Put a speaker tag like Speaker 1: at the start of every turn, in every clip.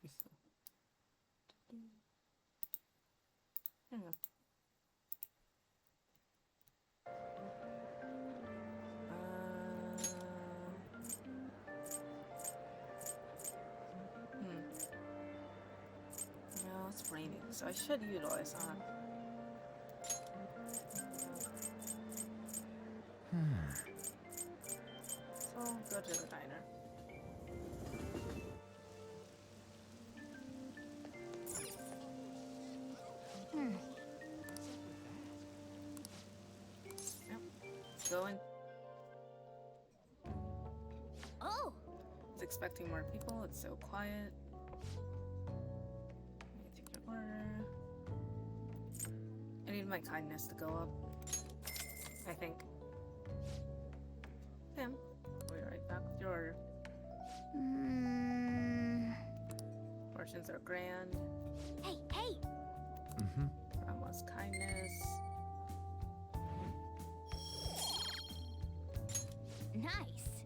Speaker 1: There we go. Well, it's raining, so I should utilize that. So go to the diner. Yep. Go in.
Speaker 2: Oh,
Speaker 1: It's expecting more people. It's so quiet. Let me take your order. I need my kindness to go up. I think. Tim, we'll be right back with your order. Portions are grand.
Speaker 2: hey, hey.
Speaker 1: Grandma's kindness.
Speaker 2: Nice.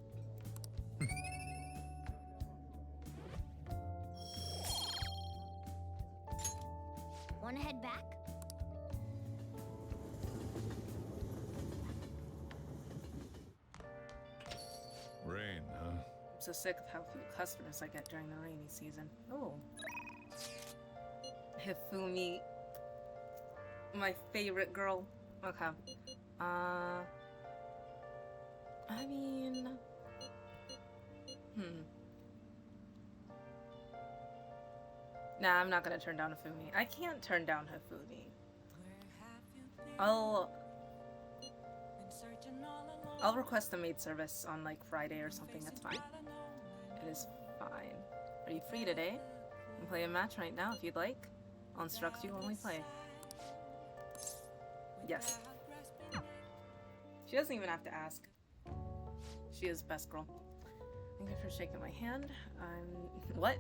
Speaker 2: Wanna head back?
Speaker 3: Rain, huh?
Speaker 1: I'm so sick of how few customers I get during the rainy season. Oh. Hifumi. My favorite girl. Okay. I mean... Nah, I'm not gonna turn down Hifumi. I can't turn down Hifumi. I'll request a maid service on like Friday or something. That's fine. It is fine. Are you free today? You can play a match right now if you'd like. I'll instruct you when we play. Yes. She doesn't even have to ask. She is best girl. Thank you for shaking my hand. What?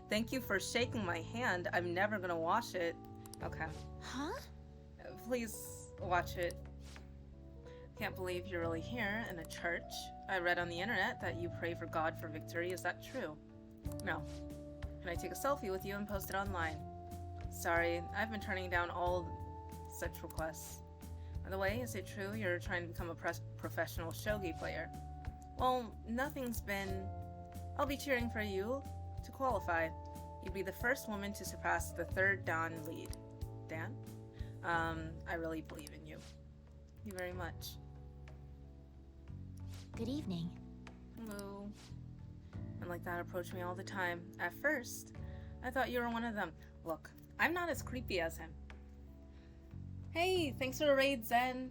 Speaker 1: Thank you for shaking my hand. I'm never gonna wash it. Okay.
Speaker 2: Huh?
Speaker 1: Please watch it. Can't believe you're really here in a church. I read on the internet that you pray for God for victory. Is that true? No. Can I take a selfie with you and post it online? Sorry, I've been turning down all such requests. By the way, is it true you're trying to become a professional shogi player? Well, nothing's been... I'll be cheering for you to qualify. You'd be the first woman to surpass the third Dan lead. Dan? I really believe in you. Thank you very much.
Speaker 2: Good evening.
Speaker 1: Hello. And like that approach me all the time. At first, I thought you were one of them. Look, I'm not as creepy as him. Hey, thanks for the raid, Zen.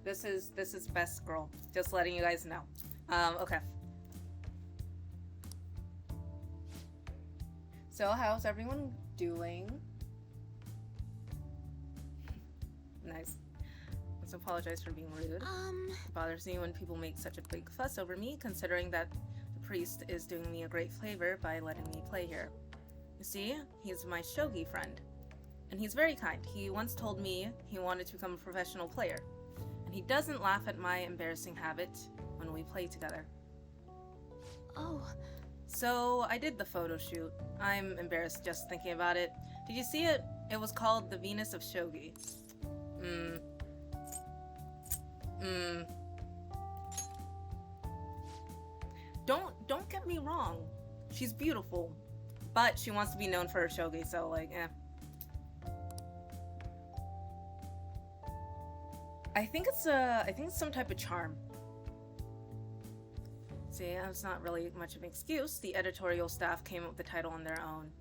Speaker 1: This is best girl. Just letting you guys know. Okay. So, how's everyone doing? Nice. Let's apologize for being rude. It bothers me when people make such a big fuss over me, considering that the priest is doing me a great favor by letting me play here. You see, he's my shogi friend. And he's very kind. He once told me he wanted to become a professional player. And he doesn't laugh at my embarrassing habit when we play together.
Speaker 2: Oh.
Speaker 1: So, I did the photo shoot. I'm embarrassed just thinking about it. Did you see it? It was called The Venus of Shogi. Don't get me wrong. She's beautiful. But she wants to be known for her shogi, so like, eh. I think it's some type of charm. See, it's not really much of an excuse. The editorial staff came up with the title on their own.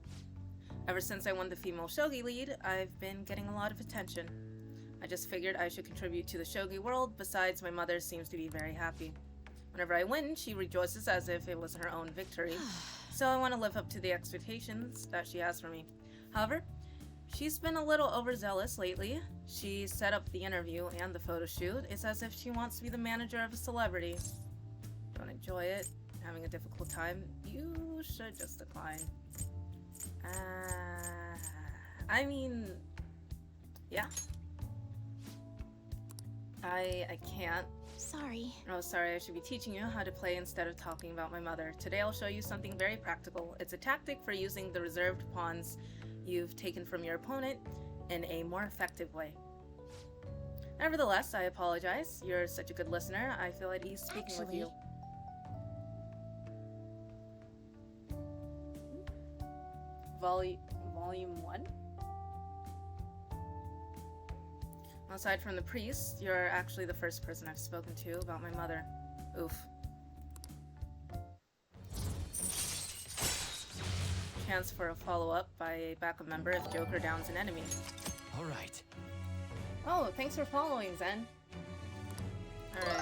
Speaker 1: Ever since I won the female shogi lead, I've been getting a lot of attention. I just figured I should contribute to the shogi world. Besides, my mother seems to be very happy. Whenever I win, she rejoices as if it was her own victory. So I want to live up to the expectations that she has for me. However, she's been a little overzealous lately. She set up the interview and the photo shoot. It's as if she wants to be the manager of a celebrity. Don't enjoy it. Having a difficult time. You should just decline. I mean, yeah. I can't
Speaker 2: Sorry.
Speaker 1: Oh, sorry, I should be teaching you how to play instead of talking about my mother. Today I'll show you something very practical. It's a tactic for using the reserved pawns you've taken from your opponent in a more effective way. Nevertheless, I apologize. You're such a good listener. I feel at ease speaking with you. Volume 1? Aside from the priest, you're actually the first person I've spoken to about my mother. Oof. Chance for a follow-up by a backup member if Joker downs an enemy.
Speaker 4: Alright.
Speaker 1: Oh, thanks for following, Zen. Alright.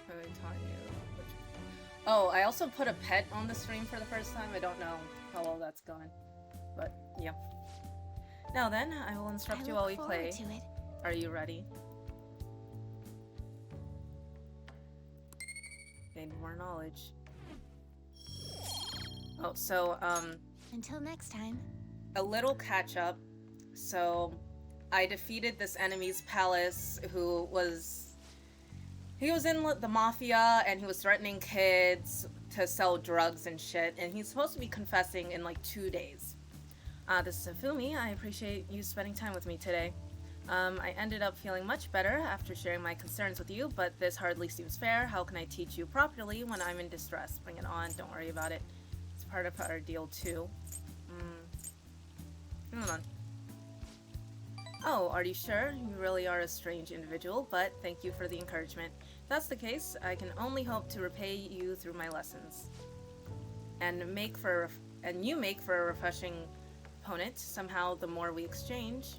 Speaker 1: What are they telling you? Oh, I also put a pet on the stream for the first time. I don't know how well that's going. But, yeah. Now then, I will instruct you while we play.
Speaker 2: To it.
Speaker 1: Are you ready? Gain more knowledge. Oh, so,
Speaker 2: Until next time.
Speaker 1: a little catch up. So, I defeated this enemy's palace who was... He was in the mafia and he was threatening kids to sell drugs and shit. And he's supposed to be confessing in like 2 days. This is Afumi. I appreciate you spending time with me today. I ended up feeling much better after sharing my concerns with you, but this hardly seems fair. How can I teach you properly when I'm in distress? Bring it on. Don't worry about it. It's part of our deal too. Hold on. Oh, are you sure? You really are a strange individual, but thank you for the encouragement. If that's the case, I can only hope to repay you through my lessons. And you make for a refreshing opponent. Somehow, the more we exchange,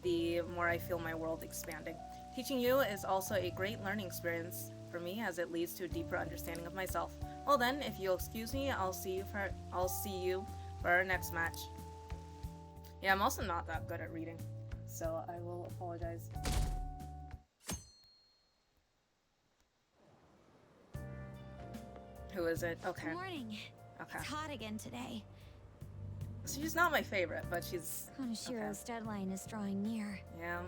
Speaker 1: the more I feel my world expanding. Teaching you is also a great learning experience for me, as it leads to a deeper understanding of myself. Well then, if you'll excuse me, I'll see you for our next match. Yeah, I'm also not that good at reading, so I will apologize. Who is it? Okay.
Speaker 2: Good morning.
Speaker 1: Okay.
Speaker 2: It's hot again today.
Speaker 1: She's not my favorite, but she's...
Speaker 2: Konoshiro's deadline is drawing near.
Speaker 1: Yeah,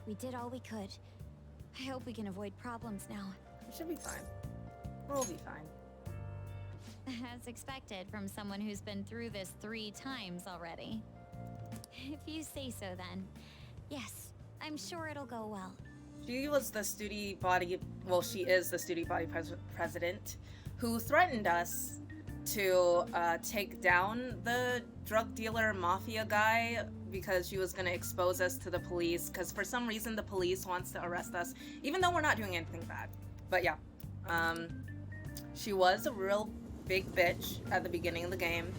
Speaker 2: We did all we could. I hope we can avoid problems now.
Speaker 1: it should be fine. We'll be fine.
Speaker 2: As expected from someone who's been through this 3 times already. If you say so then. Yes, I'm sure it'll go well.
Speaker 1: She was the studie body... Well, she is the studie body president who threatened us to take down the drug dealer mafia guy because she was going to expose us to the police, because for some reason the police wants to arrest us even though we're not doing anything bad. But yeah, she was a real big bitch at the beginning of the game,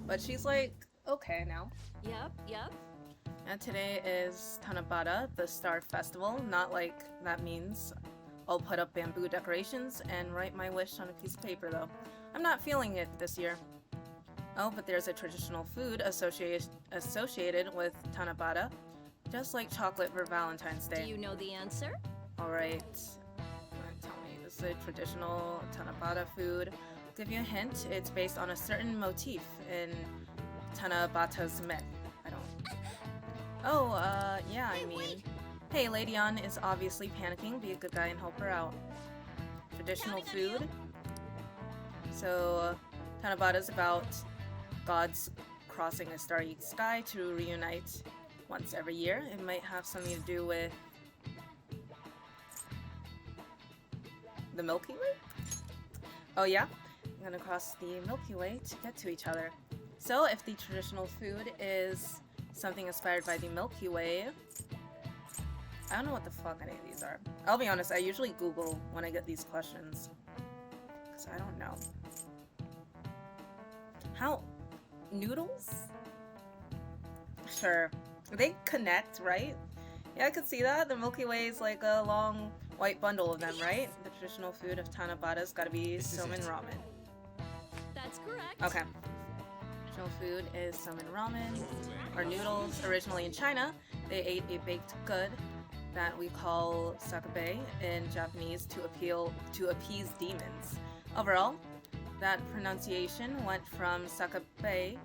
Speaker 1: but she's like okay now.
Speaker 2: Yep.
Speaker 1: And today is Tanabata, the Star Festival. Not like that means I'll put up bamboo decorations and write my wish on a piece of paper though. I'm not feeling it this year. Oh, but there's a traditional food associated with Tanabata, just like chocolate for Valentine's Day.
Speaker 5: Do you know the answer?
Speaker 1: Alright. Tell me, this is a traditional Tanabata food. I'll give you a hint. It's based on a certain motif in Tanabata's myth. I don't... Oh, yeah, I mean... Hey, Lady An is obviously panicking. Be a good guy and help her out. Traditional food. So, Tanabata's about gods crossing a starry sky to reunite once every year. It might have something to do with the Milky Way? Oh yeah? I'm gonna cross the Milky Way to get to each other. So, if the traditional food is something inspired by the Milky Way... I don't know what the fuck any of these are. I'll be honest, I usually Google when I get these questions. Because I don't know. How... Noodles? Sure. They connect, right? Yeah, I could see that. The Milky Way is like a long white bundle of them, right? The traditional food of Tanabata's gotta be somen ramen.
Speaker 5: That's correct.
Speaker 1: Okay. Traditional food is somen ramen, or noodles. Originally in China, they ate a baked good that we call sakabe in Japanese to appease demons. Overall, that pronunciation went from sakube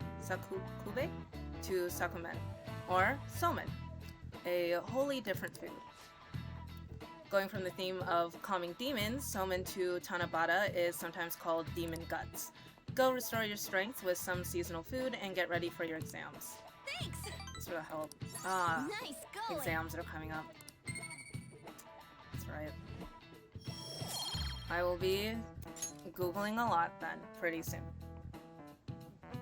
Speaker 1: to sakumen, or somen, a wholly different food. Going from the theme of calming demons, Somen to Tanabata is sometimes called Demon Guts. Go restore your strength with some seasonal food and get ready for your exams.
Speaker 2: Thanks!
Speaker 1: This will help. Ah,
Speaker 2: Nice going!
Speaker 1: exams are coming up. That's right. I will be Googling a lot then, pretty soon.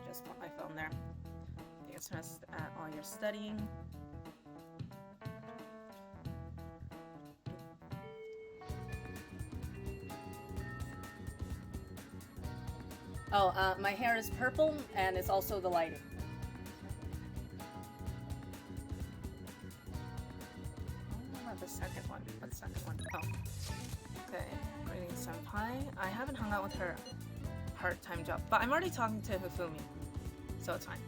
Speaker 1: Just put my phone there. Take a test at all your studying. Oh, my hair is purple, and it's also the lighting. What about the second one? What's the second one? Oh. Okay, Greetings Senpai. I haven't hung out with her part-time job, but I'm already talking to Hifumi, so it's fine.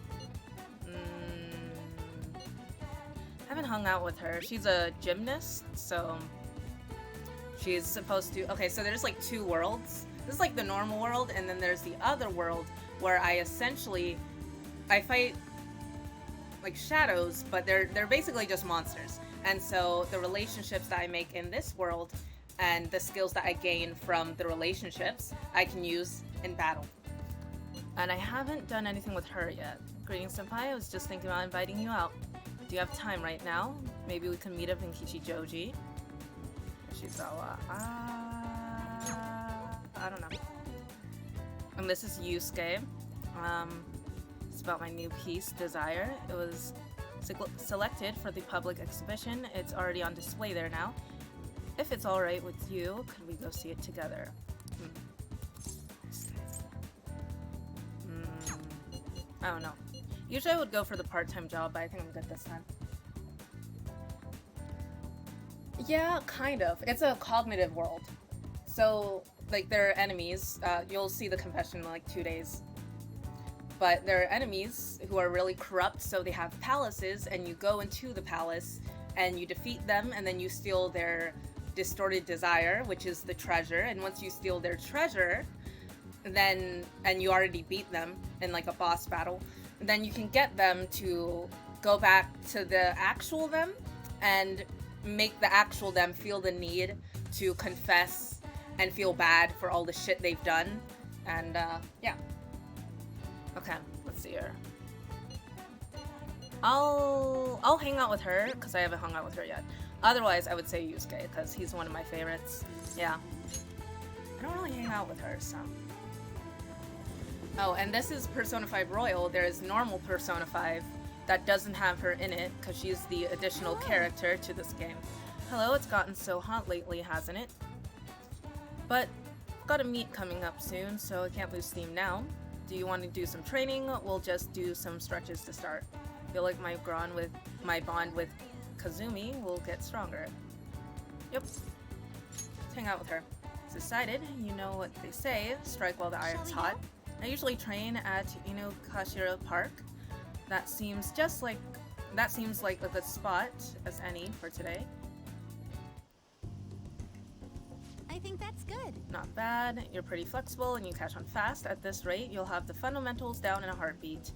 Speaker 1: Haven't hung out with her. She's a gymnast, so she's supposed to... Okay, so there's like two worlds. This is like the normal world, and then there's the other world where I fight like shadows, but they're basically just monsters. And so the relationships that I make in this world and the skills that I gain from the relationships I can use in battle. And I haven't done anything with her yet. Greetings, Senpai. I was just thinking about inviting you out. Do you have time right now? Maybe we can meet up in Kichijoji. Shizawa. I don't know. And this is Yusuke. It's about my new piece, Desire. It was selected for the public exhibition. It's already on display there now. If it's alright with you, could we go see it together? I don't know. Usually I would go for the part-time job, but I think I'm good this time. Yeah, kind of. It's a cognitive world. So, like, there are enemies. You'll see the confession in, like, 2 days. But there are enemies who are really corrupt, so they have palaces, and you go into the palace, and you defeat them, and then you steal their distorted desire, which is the treasure. And once you steal their treasure, and you already beat them in, like, a boss battle, then you can get them to go back to the actual them, and make the actual them feel the need to confess and feel bad for all the shit they've done. And yeah. Okay, let's see here. I'll hang out with her because I haven't hung out with her yet. Otherwise, I would say Yusuke because he's one of my favorites. Yeah. I don't really hang out with her, so. Oh, and this is Persona 5 Royal. There is normal Persona 5 that doesn't have her in it because she's the additional character to this game. Hello, it's gotten so hot lately, hasn't it? But got a meet coming up soon, so I can't lose steam now. Do you want to do some training? We'll just do some stretches to start. Feel like my bond with Kazumi will get stronger. Yep. Let's hang out with her. It's decided. You know what they say, strike while the iron's hot. I usually train at Inokashira Park. That seems like a good spot as any for today.
Speaker 2: I think that's good.
Speaker 1: Not bad. You're pretty flexible and you catch on fast. At this rate, you'll have the fundamentals down in a heartbeat.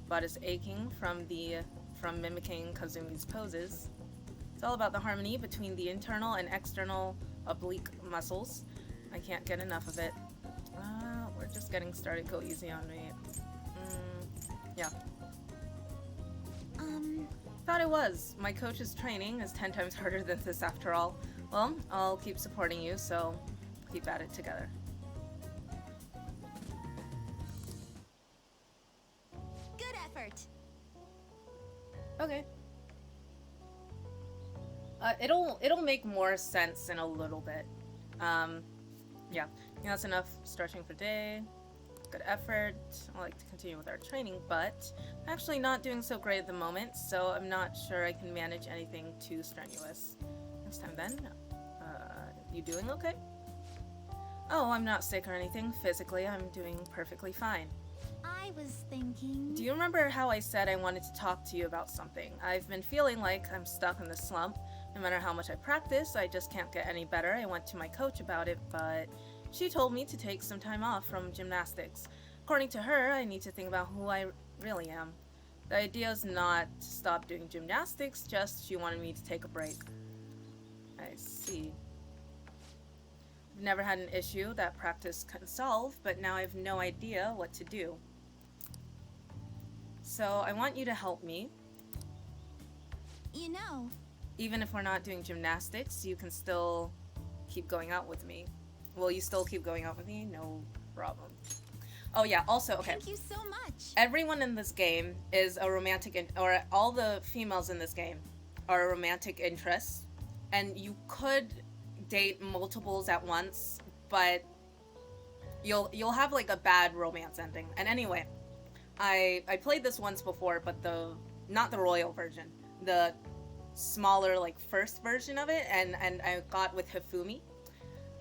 Speaker 1: Butt is aching from mimicking Kazumi's poses. It's all about the harmony between the internal and external oblique muscles. I can't get enough of it. We're just getting started. Go easy on me. Yeah. Thought it was. My coach's training is 10 times harder than this after all. Well, I'll keep supporting you, so keep at it together.
Speaker 2: Good effort.
Speaker 1: Okay. It'll make more sense in a little bit. Yeah. I think that's enough stretching for day. Good effort. I like to continue with our training, but I'm actually not doing so great at the moment, so I'm not sure I can manage anything too strenuous. Next time then. You doing okay? Oh, I'm not sick or anything. Physically, I'm doing perfectly fine.
Speaker 2: I was thinking...
Speaker 1: Do you remember how I said I wanted to talk to you about something? I've been feeling like I'm stuck in the slump. No matter how much I practice, I just can't get any better. I went to my coach about it, but she told me to take some time off from gymnastics. According to her, I need to think about who I really am. The idea is not to stop doing gymnastics, just she wanted me to take a break. I see. I've never had an issue that practice can solve, but now I have no idea what to do. So I want you to help me.
Speaker 2: You know,
Speaker 1: Even if we're not doing gymnastics, you can still keep going out with me. Will you still keep going out with me? No problem. Oh yeah, also, okay.
Speaker 2: thank you so much.
Speaker 1: Everyone in this game is a romantic, or all the females in this game are a romantic interest, and you could date multiples at once, but you'll have like a bad romance ending. And anyway, I played this once before, but not the royal version, the smaller like first version of it, and I got with Hifumi.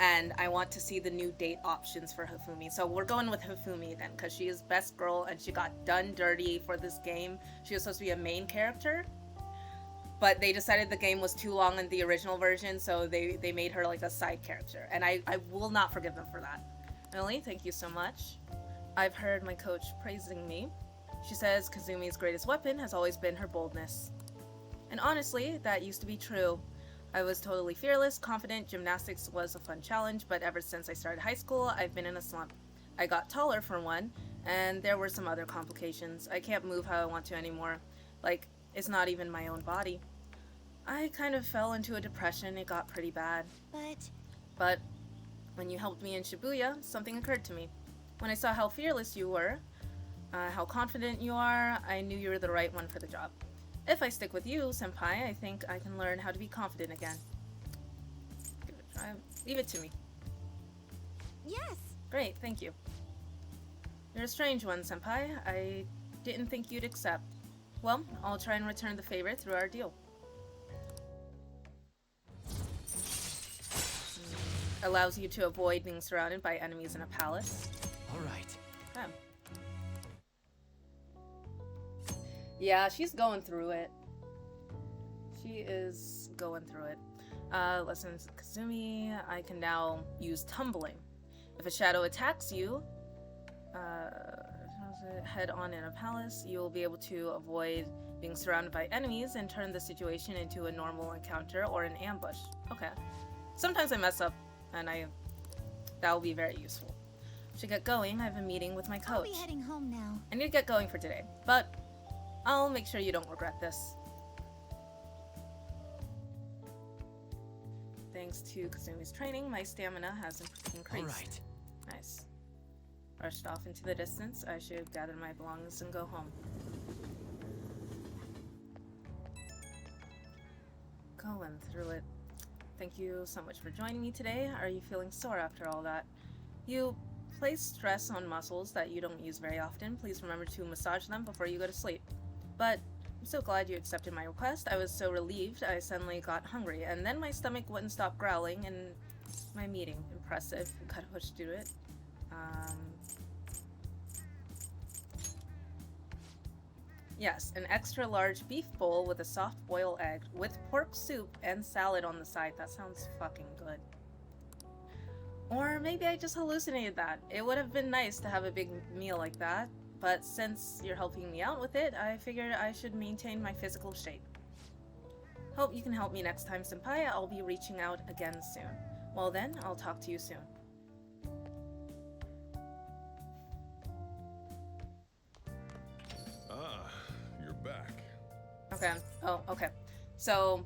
Speaker 1: And I want to see the new date options for Hifumi. So we're going with Hifumi then, because she is best girl and she got done dirty for this game. She was supposed to be a main character, but they decided the game was too long in the original version, so they made her like a side character. And I will not forgive them for that. Emily, thank you so much. I've heard my coach praising me. She says Kazumi's greatest weapon has always been her boldness. And honestly, that used to be true. I was totally fearless, confident, gymnastics was a fun challenge, but ever since I started high school, I've been in a slump. I got taller for one, and there were some other complications. I can't move how I want to anymore. Like, it's not even my own body. I kind of fell into a depression, it got pretty bad. But when you helped me in Shibuya, something occurred to me. When I saw how fearless you were, how confident you are, I knew you were the right one for the job. If I stick with you, Senpai, I think I can learn how to be confident again. Give it a try. Leave it to me.
Speaker 2: Yes.
Speaker 1: Great, thank you. You're a strange one, Senpai. I didn't think you'd accept. Well, I'll try and return the favor through our deal. Allows you to avoid being surrounded by enemies in a palace.
Speaker 4: All right.
Speaker 1: Okay. Yeah, she's going through it. She is going through it. Lessons Kazumi. I can now use tumbling. If a shadow attacks you, head on in a palace, you will be able to avoid being surrounded by enemies and turn the situation into a normal encounter or an ambush. Okay. Sometimes I mess up, and that will be very useful. Should get going. I have a meeting with my coach.
Speaker 2: I'll be heading home now.
Speaker 1: I need to get going for today, but I'll make sure you don't regret this. Thanks to Kazumi's training, my stamina has increased.
Speaker 4: All right.
Speaker 1: Nice. Rushed off into the distance, I should gather my belongings and go home. Going through it. Thank you so much for joining me today. Are you feeling sore after all that? You place stress on muscles that you don't use very often. Please remember to massage them before you go to sleep. But I'm so glad you accepted my request. I was so relieved I suddenly got hungry, and then my stomach wouldn't stop growling in my meeting. Impressive. Gotta push through it. Yes, an extra large beef bowl with a soft boiled egg with pork soup and salad on the side. That sounds fucking good. Or maybe I just hallucinated that. It would have been nice to have a big meal like that, but since you're helping me out with it, I figured I should maintain my physical shape. Hope you can help me next time, Senpai. I'll be reaching out again soon. Well then, I'll talk to you soon.
Speaker 3: Ah, you're back.
Speaker 1: Okay. Oh, okay. So,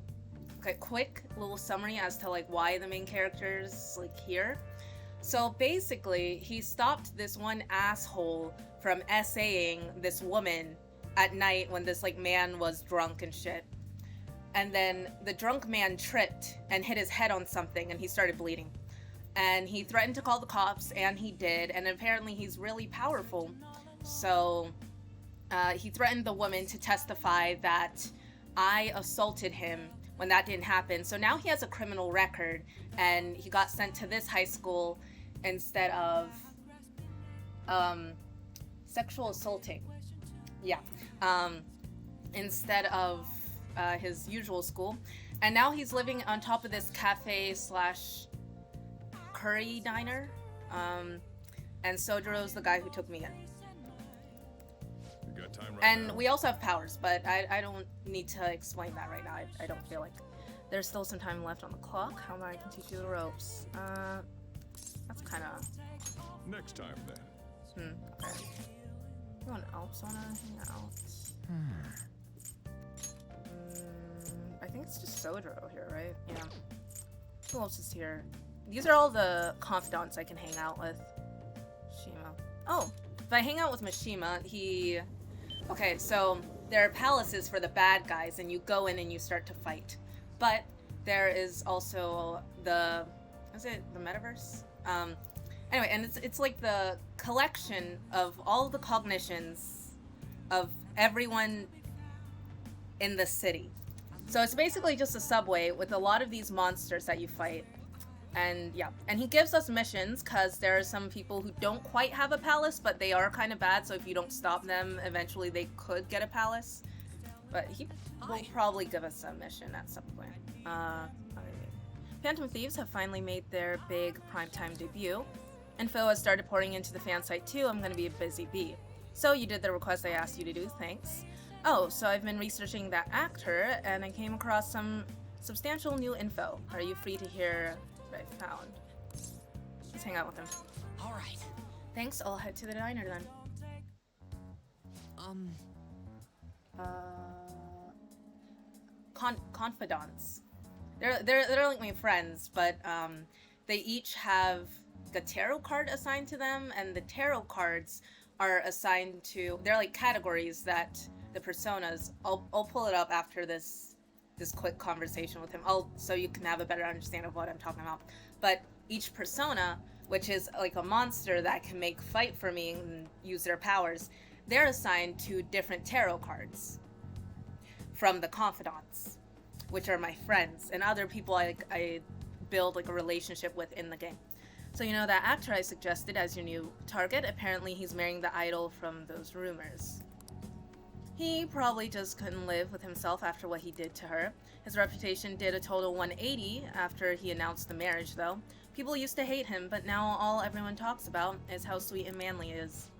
Speaker 1: okay, quick little summary as to like why the main character's like here. So basically, he stopped this one asshole from essaying this woman at night when this like man was drunk and shit. And then the drunk man tripped and hit his head on something and he started bleeding. And he threatened to call the cops, and he did, and apparently he's really powerful. So he threatened the woman to testify that I assaulted him when that didn't happen. So now he has a criminal record, and he got sent to this high school instead of sexual assaulting. Yeah. Instead of his usual school. And now he's living on top of this cafe slash curry diner. And Sojiro's the guy who took me in.
Speaker 3: You got time right
Speaker 1: And
Speaker 3: now?
Speaker 1: we also have powers, but I don't need to explain that right now. I don't feel like There's still some time left on the clock. How about I can teach you the ropes? That's kind of...
Speaker 3: Next time, then.
Speaker 1: Okay. Anyone else wanna hang out? I think it's just Sodro here, right? Yeah. Who else is here? These are all the confidants I can hang out with. Mishima. Oh, if I hang out with Mishima, he... Okay, so there are palaces for the bad guys, and you go in and you start to fight. But there is also the... Is it the metaverse? Anyway, and it's like the collection of all the cognitions of everyone in the city. So it's basically just a subway with a lot of these monsters that you fight. And yeah, and he gives us missions because there are some people who don't quite have a palace, but they are kind of bad, so if you don't stop them, eventually they could get a palace. But he will probably give us a mission at some point. Phantom Thieves have finally made their big primetime debut. Info has started pouring into the fan site too. I'm gonna be a busy bee. So you did the request I asked you to do, thanks. Oh, so I've been researching that actor, and I came across some substantial new info. Are you free to hear what I found? Let's hang out with him.
Speaker 4: Alright.
Speaker 1: Thanks, I'll head to the diner then. Confidants. They're like my friends, but they each have a tarot card assigned to them, and the tarot cards are assigned to... They're like categories that the personas... I'll pull it up after this quick conversation with him. So you can have a better understanding of what I'm talking about. But each persona, which is like a monster that can make fight for me and use their powers, they're assigned to different tarot cards from the confidants, which are my friends and other people I build like a relationship with in the game. So you know that actor I suggested as your new target? Apparently he's marrying the idol from those rumors. He probably just couldn't live with himself after what he did to her. His reputation did a total 180 after he announced the marriage, though. People used to hate him, but now all everyone talks about is how sweet and manly he is.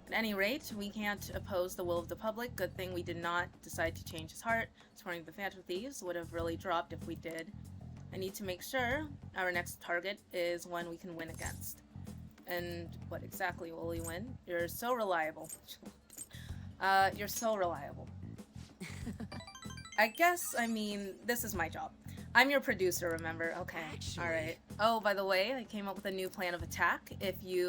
Speaker 1: At any rate, we can't oppose the will of the public. Good thing we did not decide to change his heart. Supporting the Phantom Thieves would have really dropped if we did. I need to make sure our next target is one we can win against. And what exactly will we win? You're so reliable. You're so reliable. I guess, I mean, this is my job. I'm your producer, remember? Okay, alright. Oh, by the way, I came up with a new plan of attack. If we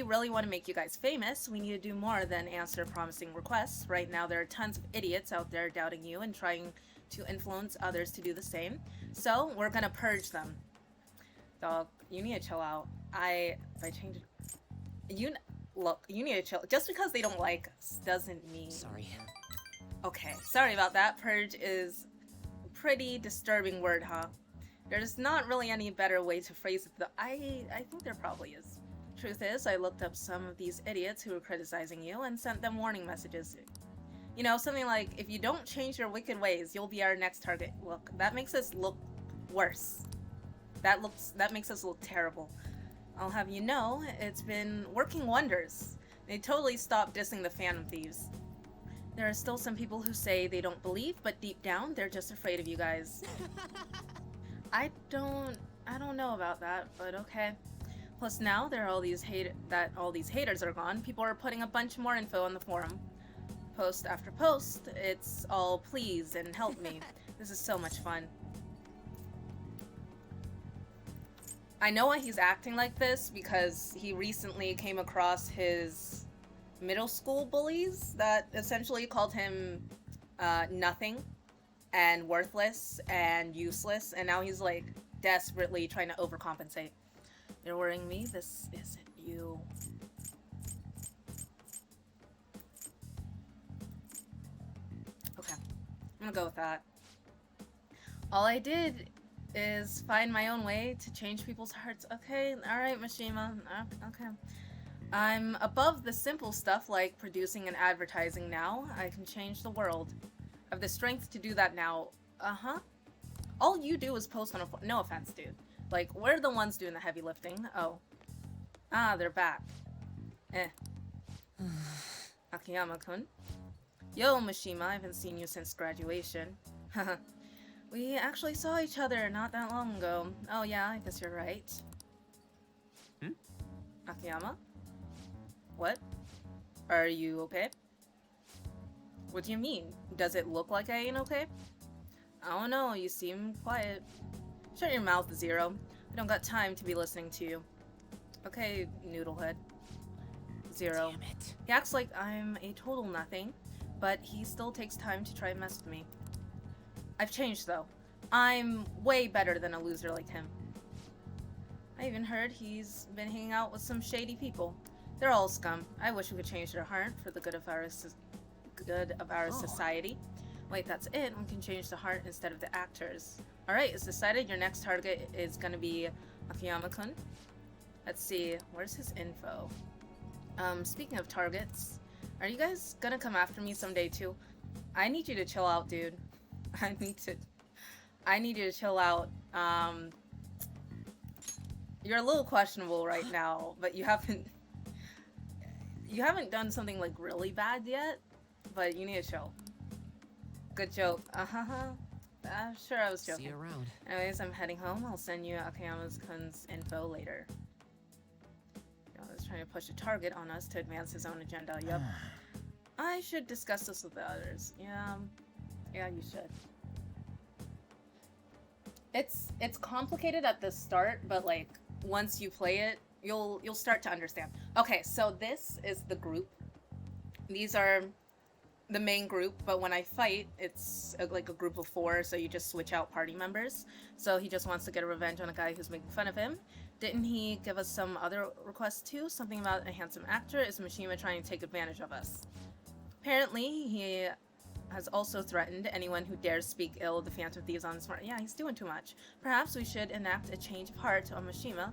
Speaker 1: really want to make you guys famous, we need to do more than answer promising requests. Right now, there are tons of idiots out there doubting you and trying to influence others to do the same. So, we're gonna purge them. Dog, you need to chill out. If I change it... Look, you need to chill. Just because they don't like us doesn't mean...
Speaker 4: Sorry.
Speaker 1: Okay, sorry about that. Purge is a pretty disturbing word, huh? There's not really any better way to phrase it, though. I think there probably is. Truth is, I looked up some of these idiots who were criticizing you and sent them warning messages. You know, something like, if you don't change your wicked ways, you'll be our next target. Look, that makes us look worse. That makes us look terrible. I'll have you know, it's been working wonders. They totally stopped dissing the Phantom Thieves. There are still some people who say they don't believe, but deep down, they're just afraid of you guys. I don't know about that, but okay. Plus now, there are all these haters are gone, people are putting a bunch more info on the forum. Post after post, it's all please and help me. This is so much fun. I know why he's acting like this, because he recently came across his middle school bullies that essentially called him nothing and worthless and useless, and now he's like desperately trying to overcompensate. You're worrying me? This isn't you. Okay, I'm gonna go with that. All I did is find my own way to change people's hearts. Okay, alright, Mishima. Okay. I'm above the simple stuff like producing and advertising now. I can change the world. I have the strength to do that now. Uh-huh. All you do is post on a... No offense, dude. Like, we're the ones doing the heavy lifting. Oh. Ah, they're back. Akiyama-kun. Yo, Mishima, I haven't seen you since graduation. We actually saw each other not that long ago. Oh yeah, I guess you're right.
Speaker 4: Hmm?
Speaker 1: Akiyama? What? Are you okay? What do you mean? Does it look like I ain't okay? I don't know, you seem quiet. Shut your mouth, Zero. I don't got time to be listening to you. Okay, Noodlehead. Zero.
Speaker 4: Damn it.
Speaker 1: He acts like I'm a total nothing, but he still takes time to try and mess with me. I've changed though. I'm way better than a loser like him. I even heard he's been hanging out with some shady people. They're all scum. I wish we could change their heart for the good of our society. Wait, that's it. We can change the heart instead of the actors. Alright, it's decided your next target is gonna be Akiyama-kun. Let's see, where's his info? Speaking of targets, are you guys gonna come after me someday too? I need you to chill out, dude. I need you to chill out. You're a little questionable right now, but you haven't done something like really bad yet, but you need to chill. Good joke. I'm sure I was joking.
Speaker 4: See you around.
Speaker 1: Anyways, I'm heading home. I'll send you Akiyama-kun's info later. I was trying to push a target on us to advance his own agenda. Yep. I should discuss this with the others. Yeah, you should. It's complicated at the start, but like once you play it, you'll start to understand. Okay, so this is the group. These are the main group, but when I fight, it's like a group of 4, so you just switch out party members. So he just wants to get a revenge on a guy who's making fun of him. Didn't he give us some other requests too? Something about a handsome actor? Is Mishima trying to take advantage of us? Apparently, he has also threatened anyone who dares speak ill of the Phantom Thieves on the smart. Yeah, he's doing too much. Perhaps we should enact a change of heart on Mishima,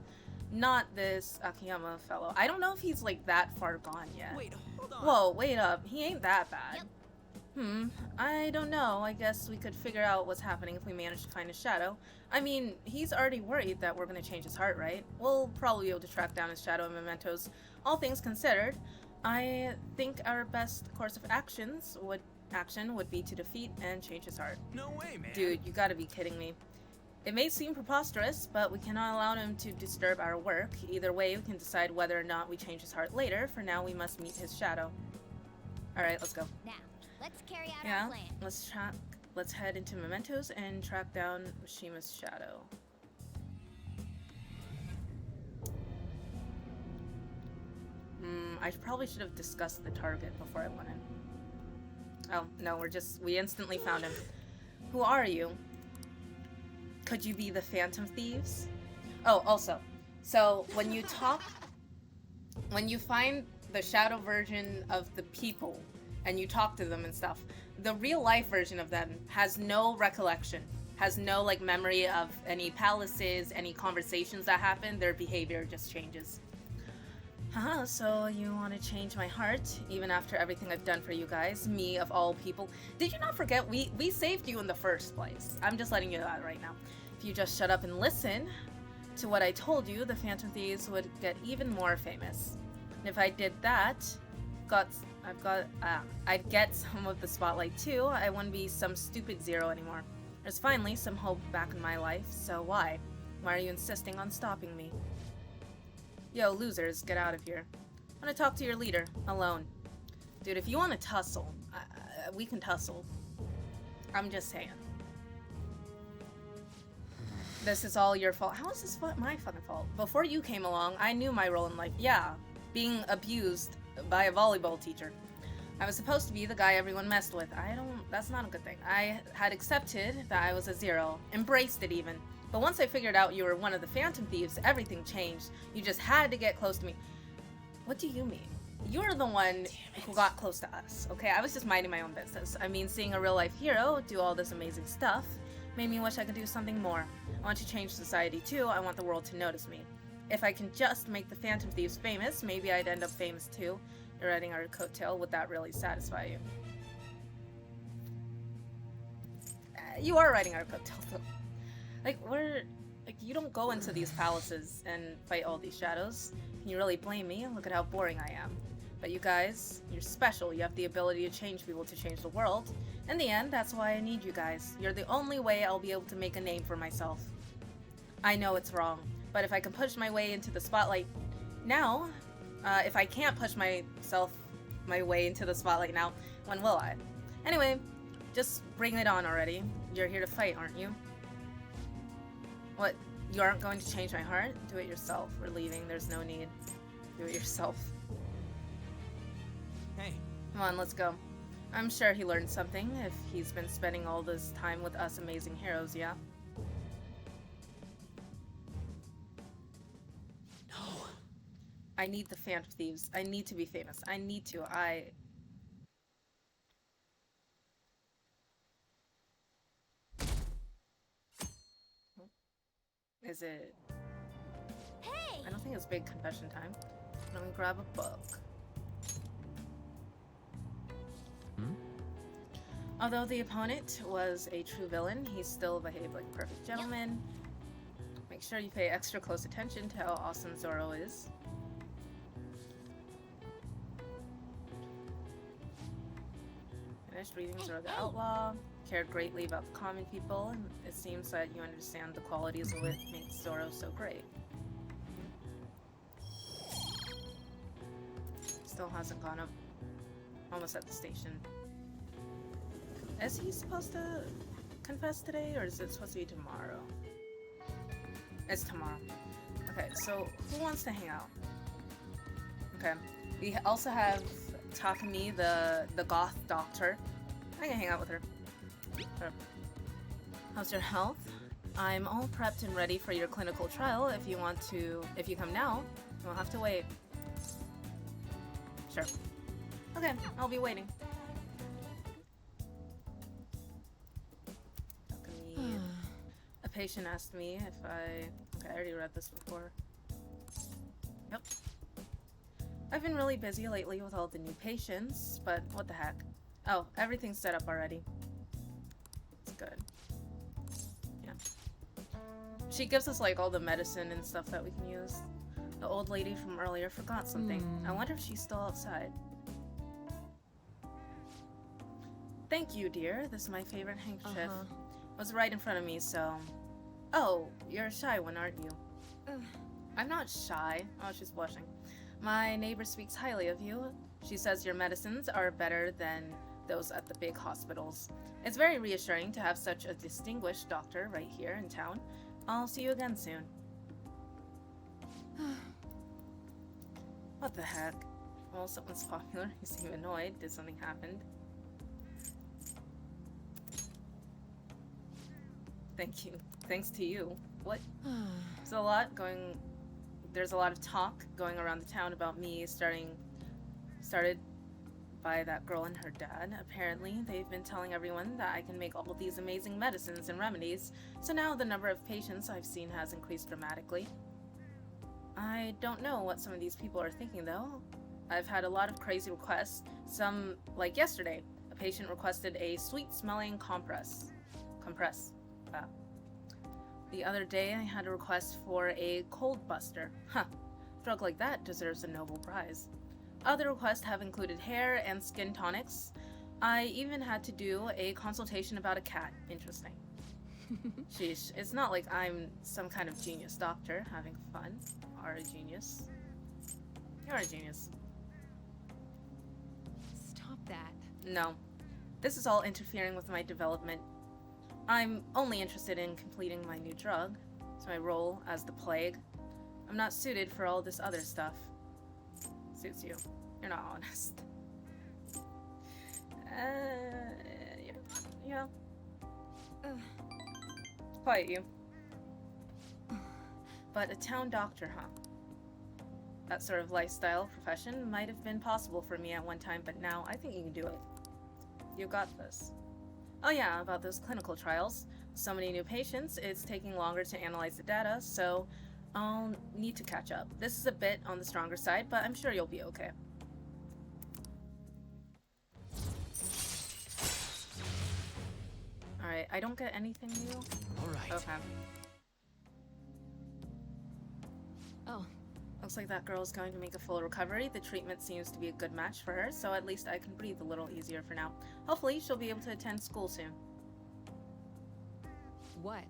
Speaker 1: not this Akiyama fellow. I don't know if he's like that far gone yet.
Speaker 4: Wait, hold on.
Speaker 1: Whoa, wait up. He ain't that bad. I don't know. I guess we could figure out what's happening if we manage to find his shadow. I mean, he's already worried that we're gonna change his heart, right? We'll probably be able to track down his shadow and mementos. All things considered, I think our best course of action would be to defeat and change his heart.
Speaker 4: No way, man.
Speaker 1: Dude, you gotta be kidding me. It may seem preposterous, but we cannot allow him to disturb our work. Either way, we can decide whether or not we change his heart later. For now, we must meet his shadow. Alright, let's go.
Speaker 2: Now, let's carry out
Speaker 1: Yeah,
Speaker 2: our plan.
Speaker 1: let's head into Mementos and track down Mishima's shadow. I probably should have discussed the target before I went in. Oh, no, we instantly found him. Who are you? Could you be the Phantom Thieves? Oh, also, so when you find the shadow version of the people and you talk to them and stuff, the real life version of them has no recollection, has no like memory of any palaces, any conversations that happened. Their behavior just changes. So you want to change my heart even after everything I've done for you guys, me of all people. Did you not forget we saved you in the first place? I'm just letting you know that right now. If you just shut up and listen to what I told you, the Phantom Thieves would get even more famous. And if I did that, I'd get some of the spotlight too. I wouldn't be some stupid Zero anymore. There's finally some hope back in my life, so why? Why are you insisting on stopping me? Yo, losers, get out of here. I want to talk to your leader, alone. Dude, if you want to tussle, we can tussle. I'm just saying. This is all your fault. How is this my fucking fault? Before you came along, I knew my role in life. Yeah, being abused by a volleyball teacher. I was supposed to be the guy everyone messed with. That's not a good thing. I had accepted that I was a Zero, embraced it even. But once I figured out you were one of the Phantom Thieves, everything changed. You just had to get close to me. What do you mean? You're the one who got close to us, okay? I was just minding my own business. I mean, seeing a real-life hero do all this amazing stuff made me wish I could do something more. I want to change society too. I want the world to notice me. If I can just make the Phantom Thieves famous, maybe I'd end up famous too. You're riding our coattail. Would that really satisfy you? You are riding our coattail though. You don't go into these palaces and fight all these shadows. Can you really blame me? Look at how boring I am. But you guys, you're special. You have the ability to change people to change the world. In the end, that's why I need you guys. You're the only way I'll be able to make a name for myself. I know it's wrong, but if I can push my way into the spotlight now, if I can't push my way into the spotlight now, when will I? Anyway, just bring it on already. You're here to fight, aren't you? What? You aren't going to change my heart? Do it yourself. We're leaving. There's no need. Do it yourself.
Speaker 4: Hey.
Speaker 1: Come on, let's go. I'm sure he learned something if he's been spending all this time with us amazing heroes, yeah?
Speaker 4: No.
Speaker 1: I need the Phantom Thieves. I need to be famous. I need to. Is it...
Speaker 2: Hey!
Speaker 1: I don't think it's big confession time. Let me grab a book. Although the opponent was a true villain, he still behaved like a perfect gentleman. Make sure you pay extra close attention to how awesome Zoro is. Finished reading Zoro the Outlaw. Cared greatly about the common people, and it seems that you understand the qualities of what makes Zoro so great. Still hasn't gone up. Almost at the station. Is he supposed to confess today, or is it supposed to be tomorrow? It's tomorrow. Okay, so who wants to hang out? Okay, we also have Takumi, the goth doctor. I can hang out with her. Sure. How's your health? I'm all prepped and ready for your clinical trial. If you come now, you won't have to wait. Sure. Okay, I'll be waiting. A patient asked me if okay, I already read this before. Yep. I've been really busy lately with all the new patients, but what the heck. Oh, everything's set up already. It's good. Yeah. She gives us like all the medicine and stuff that we can use. The old lady from earlier forgot something. I wonder if she's still outside. Thank you, dear. This is my favorite handkerchief. It was right in front of me, so... Oh, you're a shy one, aren't you? I'm not shy. Oh, she's blushing. My neighbor speaks highly of you. She says your medicines are better than those at the big hospitals. It's very reassuring to have such a distinguished doctor right here in town. I'll see you again soon. What the heck? Well, someone's popular. You seem annoyed. Did something happen? Thank you. Thanks to you. What? There's a lot of talk going around the town about me started by that girl and her dad. Apparently, they've been telling everyone that I can make all of these amazing medicines and remedies, so now the number of patients I've seen has increased dramatically. I don't know what some of these people are thinking, though. I've had a lot of crazy requests. Some, like yesterday, a patient requested a sweet-smelling compress. The other day, I had a request for a cold buster. Huh. A drug like that deserves a Nobel Prize. Other requests have included hair and skin tonics. I even had to do a consultation about a cat. Interesting. Sheesh, it's not like I'm some kind of genius doctor having fun. You are a genius. You're a genius.
Speaker 5: Stop that.
Speaker 1: No. This is all interfering with my development. I'm only interested in completing my new drug. It's my role as the Plague. I'm not suited for all this other stuff. Suits you. You're not honest. Yeah. Quiet you. But a town doctor, huh? That sort of lifestyle profession might have been possible for me at one time, but now I think you can do it. You got this. Oh yeah, about those clinical trials. So many new patients, it's taking longer to analyze the data, so I'll need to catch up. This is a bit on the stronger side, but I'm sure you'll be okay. Alright, I don't get anything new.
Speaker 4: All right.
Speaker 1: Okay.
Speaker 5: Oh,
Speaker 1: Looks like that girl's going to make a full recovery. The treatment seems to be a good match for her, so at least I can breathe a little easier for now. Hopefully, she'll be able to attend school soon.
Speaker 5: What?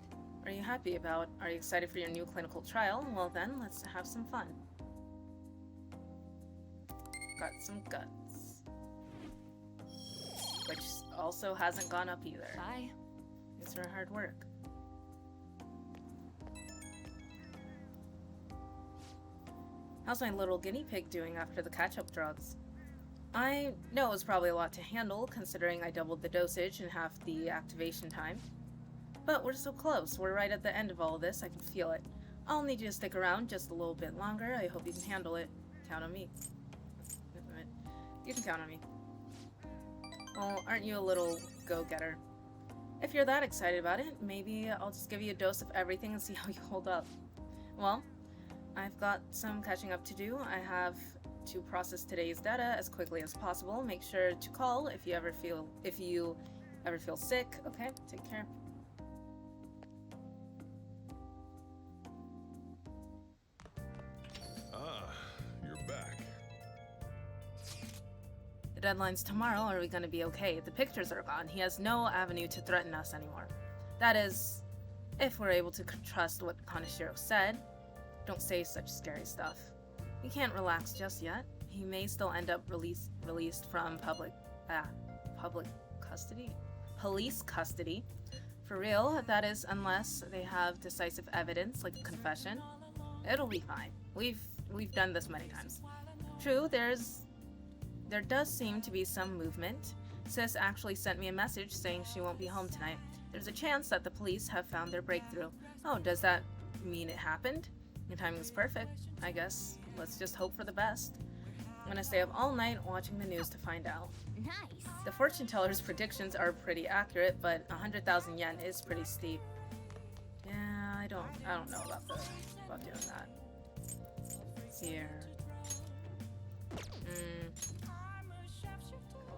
Speaker 1: Are you happy about? Are you excited for your new clinical trial? Well then, let's have some fun. Got some guts. Which also hasn't gone up either.
Speaker 5: Bye.
Speaker 1: Thanks for her hard work. How's my little guinea pig doing after the catch-up drugs? I know it was probably a lot to handle, considering I doubled the dosage and half the activation time. But we're so close. We're right at the end of all of this. I can feel it. I'll need you to stick around just a little bit longer. I hope you can handle it. Count on me. You can count on me. Well, aren't you a little go-getter? If you're that excited about it, maybe I'll just give you a dose of everything and see how you hold up. Well, I've got some catching up to do. I have to process today's data as quickly as possible. Make sure to call if you ever feel sick. Okay, take care.
Speaker 3: Ah, you're back.
Speaker 1: The deadline's tomorrow. Are we gonna be okay? The pictures are gone. He has no avenue to threaten us anymore. That is, if we're able to trust what Kaneshiro said. Don't say such scary stuff. We can't relax just yet. He may still end up released from public custody? Police custody. For real, that is, unless they have decisive evidence, like a confession. It'll be fine. We've done this many times. True, there does seem to be some movement. Sis actually sent me a message saying she won't be home tonight. There's a chance that the police have found their breakthrough. Oh, does that mean it happened? Your timing is perfect, I guess. Let's just hope for the best. I'm gonna stay up all night watching the news to find out.
Speaker 2: Nice.
Speaker 1: The fortune teller's predictions are pretty accurate, but 100,000 yen is pretty steep. Yeah, I don't know about doing that. Let's see here.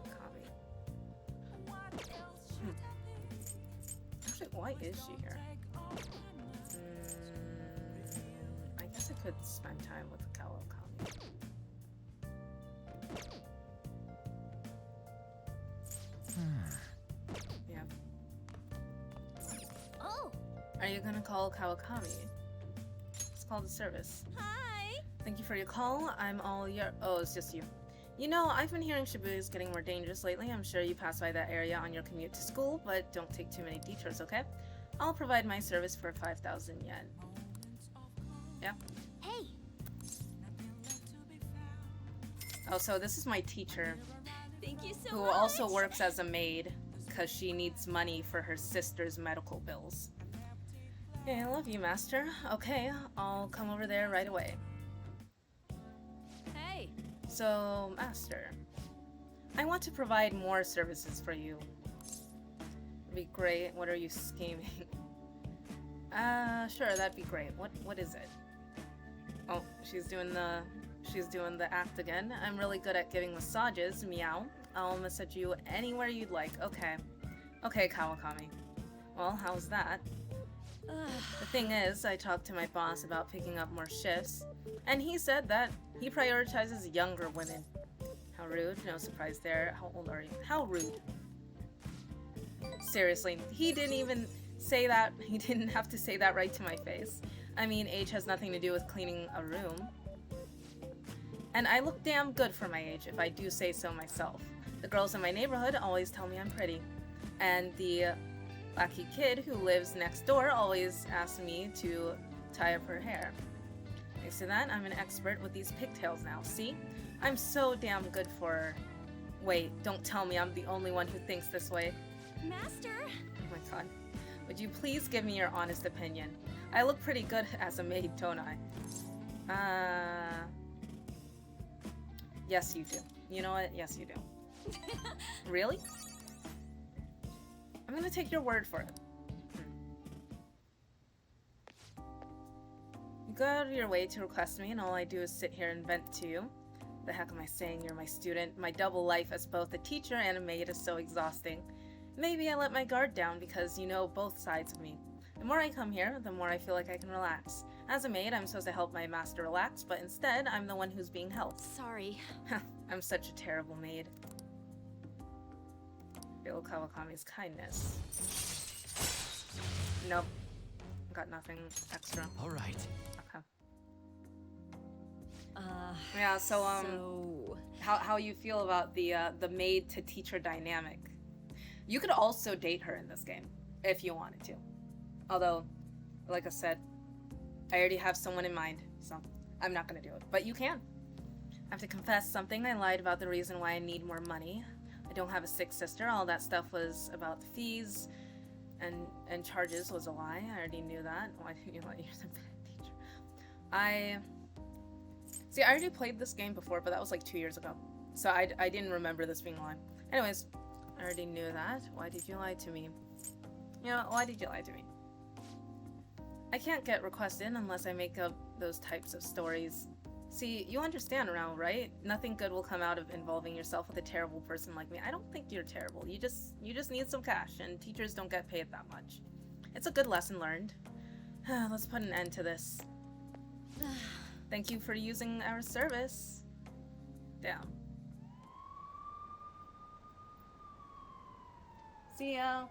Speaker 1: Copy. Actually, why is she here? I guess I could spend time with Kawakami. Yeah.
Speaker 2: Oh,
Speaker 1: Are you gonna call Kawakami? Let's call the service.
Speaker 2: hi.
Speaker 1: Thank you for your call. I'm all your. Oh, it's just you. You know, I've been hearing Shibuya is getting more dangerous lately. I'm sure you pass by that area on your commute to school, but don't take too many detours, okay? I'll provide my service for 5,000 yen. Yeah.
Speaker 2: Hey,
Speaker 1: Oh, so this is my teacher,
Speaker 5: Thank you so
Speaker 1: who
Speaker 5: much.
Speaker 1: also works as a maid, because she needs money for her sister's medical bills. Hey, I love you, Master. Okay, I'll come over there right away.
Speaker 5: Hey,
Speaker 1: So, Master, I want to provide more services for you. It'd be great. What are you scheming? Sure, that'd be great. What is it? Oh, she's doing the act again. I'm really good at giving massages. Meow. I'll massage you anywhere you'd like. Okay. Okay, Kawakami. Well, how's that? The thing is, I talked to my boss about picking up more shifts, and he said that he prioritizes younger women. How rude. No surprise there. How old are you? How rude. Seriously, he didn't even say that. He didn't have to say that right to my face. I mean, age has nothing to do with cleaning a room. And I look damn good for my age, if I do say so myself. The girls in my neighborhood always tell me I'm pretty. And the lucky kid who lives next door always asks me to tie up her hair. Thanks to that, I'm an expert with these pigtails now. See? I'm so damn good for her. Wait, don't tell me I'm the only one who thinks this way.
Speaker 2: Master.
Speaker 1: Oh my god. Would you please give me your honest opinion? I look pretty good as a maid, don't I? Yes, you do. You know what? Yes, you do. Really? I'm gonna take your word for it. You go out of your way to request me, and all I do is sit here and vent to you. The heck am I saying? You're my student. My double life as both a teacher and a maid is so exhausting. Maybe I let my guard down because you know both sides of me. The more I come here, the more I feel like I can relax. As a maid, I'm supposed to help my master relax, but instead, I'm the one who's being helped.
Speaker 5: Sorry.
Speaker 1: I'm such a terrible maid. Feel Kawakami's kindness. Nope. Got nothing extra.
Speaker 4: All right.
Speaker 1: Okay.
Speaker 5: Uh,
Speaker 1: Yeah, so,
Speaker 5: so...
Speaker 1: how you feel about the maid to teacher dynamic? You could also date her in this game, if you wanted to. Although, like I said, I already have someone in mind, so I'm not gonna do it. But you can. I have to confess something. I lied about the reason why I need more money. I don't have a sick sister. All that stuff was about the fees and charges was a lie. I already knew that. Why didn't you let you're the bad teacher? I already played this game before, but that was like 2 years ago. So I didn't remember this being a lie. Anyways, I already knew that. Why did you lie to me? You know, why did you lie to me? I can't get requested unless I make up those types of stories. See, you understand now, right? Nothing good will come out of involving yourself with a terrible person like me. I don't think you're terrible. You just need some cash, and teachers don't get paid that much. It's a good lesson learned. Let's put an end to this. Thank you for using our service. Damn. See ya.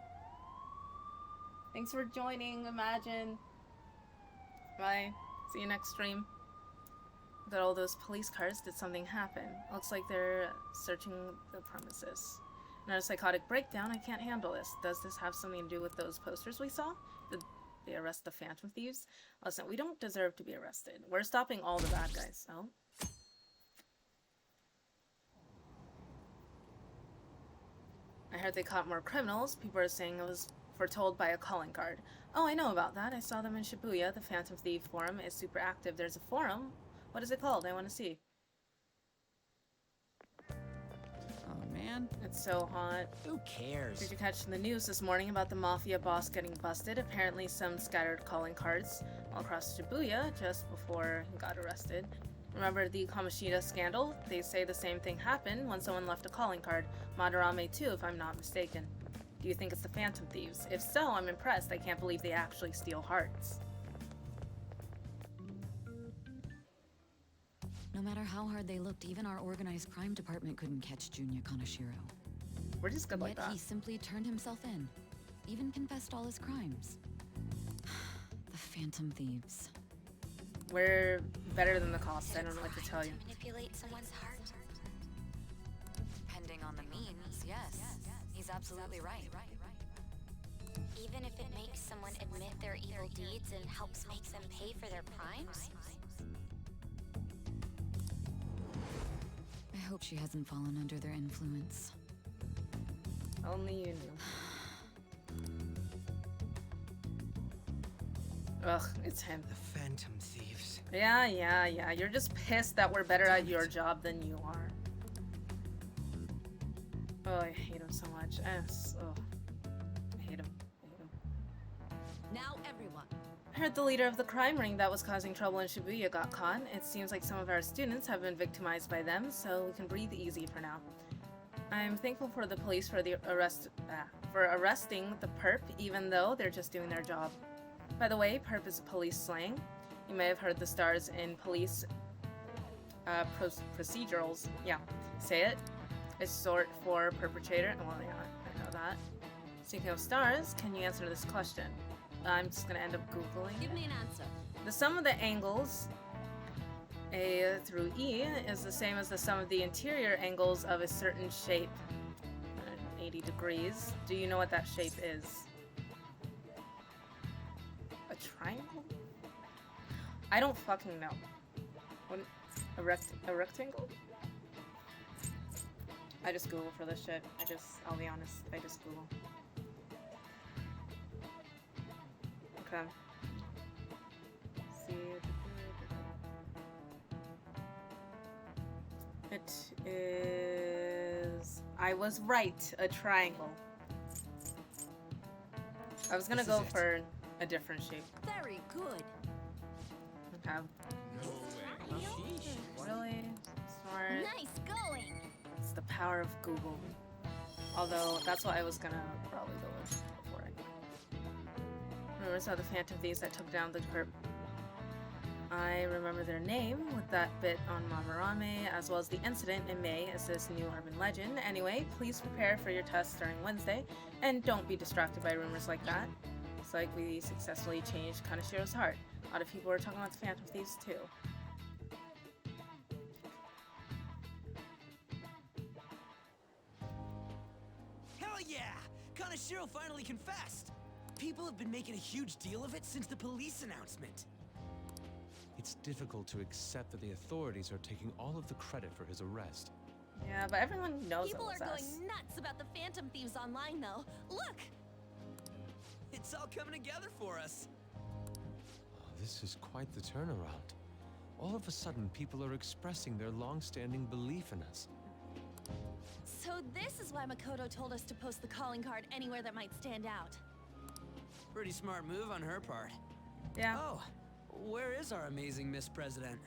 Speaker 1: Thanks for joining, Imagine. Bye. See you next stream. Got all those police cars. Did something happen? Looks like they're searching the premises. Another psychotic breakdown. I can't handle this. Does this have something to do with those posters we saw? Did they arrest the Phantom Thieves? Listen, we don't deserve to be arrested. We're stopping all the bad guys, so... I heard they caught more criminals. People are saying it was foretold by a calling card. Oh, I know about that. I saw them in Shibuya. The Phantom Thief forum is super active. There's a forum? What is it called? I want to see.
Speaker 4: Oh, man.
Speaker 1: It's so hot.
Speaker 4: Who cares?
Speaker 1: Did you catch the news this morning about the mafia boss getting busted? Apparently some scattered calling cards all across Shibuya just before he got arrested. Remember the Kamoshida scandal? They say the same thing happened when someone left a calling card. Madarame too, if I'm not mistaken. Do you think it's the Phantom Thieves? If so, I'm impressed. I can't believe they actually steal hearts.
Speaker 6: No matter how hard they looked, even our organized crime department couldn't catch Junya Kanashiro.
Speaker 1: We're just good like
Speaker 6: Yet
Speaker 1: that.
Speaker 6: he simply turned himself in. Even confessed all his crimes. The Phantom Thieves.
Speaker 1: We're better than the cost, I don't know what to tell you.
Speaker 2: Manipulate someone's heart.
Speaker 6: Depending on the means, yes. He's absolutely right.
Speaker 2: Even if it makes someone admit their evil deeds and helps make them pay for their crimes?
Speaker 6: I hope she hasn't fallen under their influence.
Speaker 1: Only you knew. Ugh, it's him.
Speaker 4: The Phantom Thieves.
Speaker 1: Yeah. You're just pissed that we're better at your job than you are. Oh, I hate him so much. Oh, I hate him.
Speaker 5: Now everyone.
Speaker 1: I heard the leader of the crime ring that was causing trouble in Shibuya got caught. It seems like some of our students have been victimized by them, so we can breathe easy for now. I'm thankful for the police for arresting the perp, even though they're just doing their job. By the way, perp is a police slang. You may have heard the stars in police procedurals. Yeah, say it. It's short for perpetrator. Well, yeah, I know that. Speaking of stars, can you answer this question? I'm just gonna end up Googling.
Speaker 5: Give me an answer.
Speaker 1: The sum of the angles A through E is the same as the sum of the interior angles of a certain shape. 80 degrees. Do you know what that shape is? A triangle? I don't fucking know. What, a rectangle? I just Google for this shit. I'll be honest, I just Google. Okay. See. It is... I was right, a triangle. I was gonna go for a different shape.
Speaker 5: Very good.
Speaker 1: Okay. Really? Smart.
Speaker 2: Nice going!
Speaker 1: It's the power of Google. Although, that's what I was gonna probably go with before I... Remember, saw the Phantom Thieves that took down the perp. I remember their name with that bit on Mamarame, as well as the incident in May as this new urban legend. Anyway, please prepare for your test starting Wednesday, and don't be distracted by rumors like that. It's like we successfully changed Kanashiro's heart. A lot of people are talking about the Phantom Thieves too.
Speaker 4: Hell yeah! Kanashiro finally confessed! People have been making a huge deal of it since the police announcement.
Speaker 7: It's difficult to accept that the authorities are taking all of the credit for his arrest.
Speaker 1: Yeah, but everyone knows
Speaker 5: People
Speaker 1: it was
Speaker 5: are
Speaker 1: us.
Speaker 5: going nuts about the Phantom Thieves online, though. Look!
Speaker 4: It's all coming together for us.
Speaker 7: Oh, this is quite the turnaround. All of a sudden, people are expressing their long-standing belief in us.
Speaker 5: So this is why Makoto told us to post the calling card anywhere that might stand out.
Speaker 4: Pretty smart move on her part.
Speaker 1: Yeah.
Speaker 4: Oh, where is our amazing Miss President?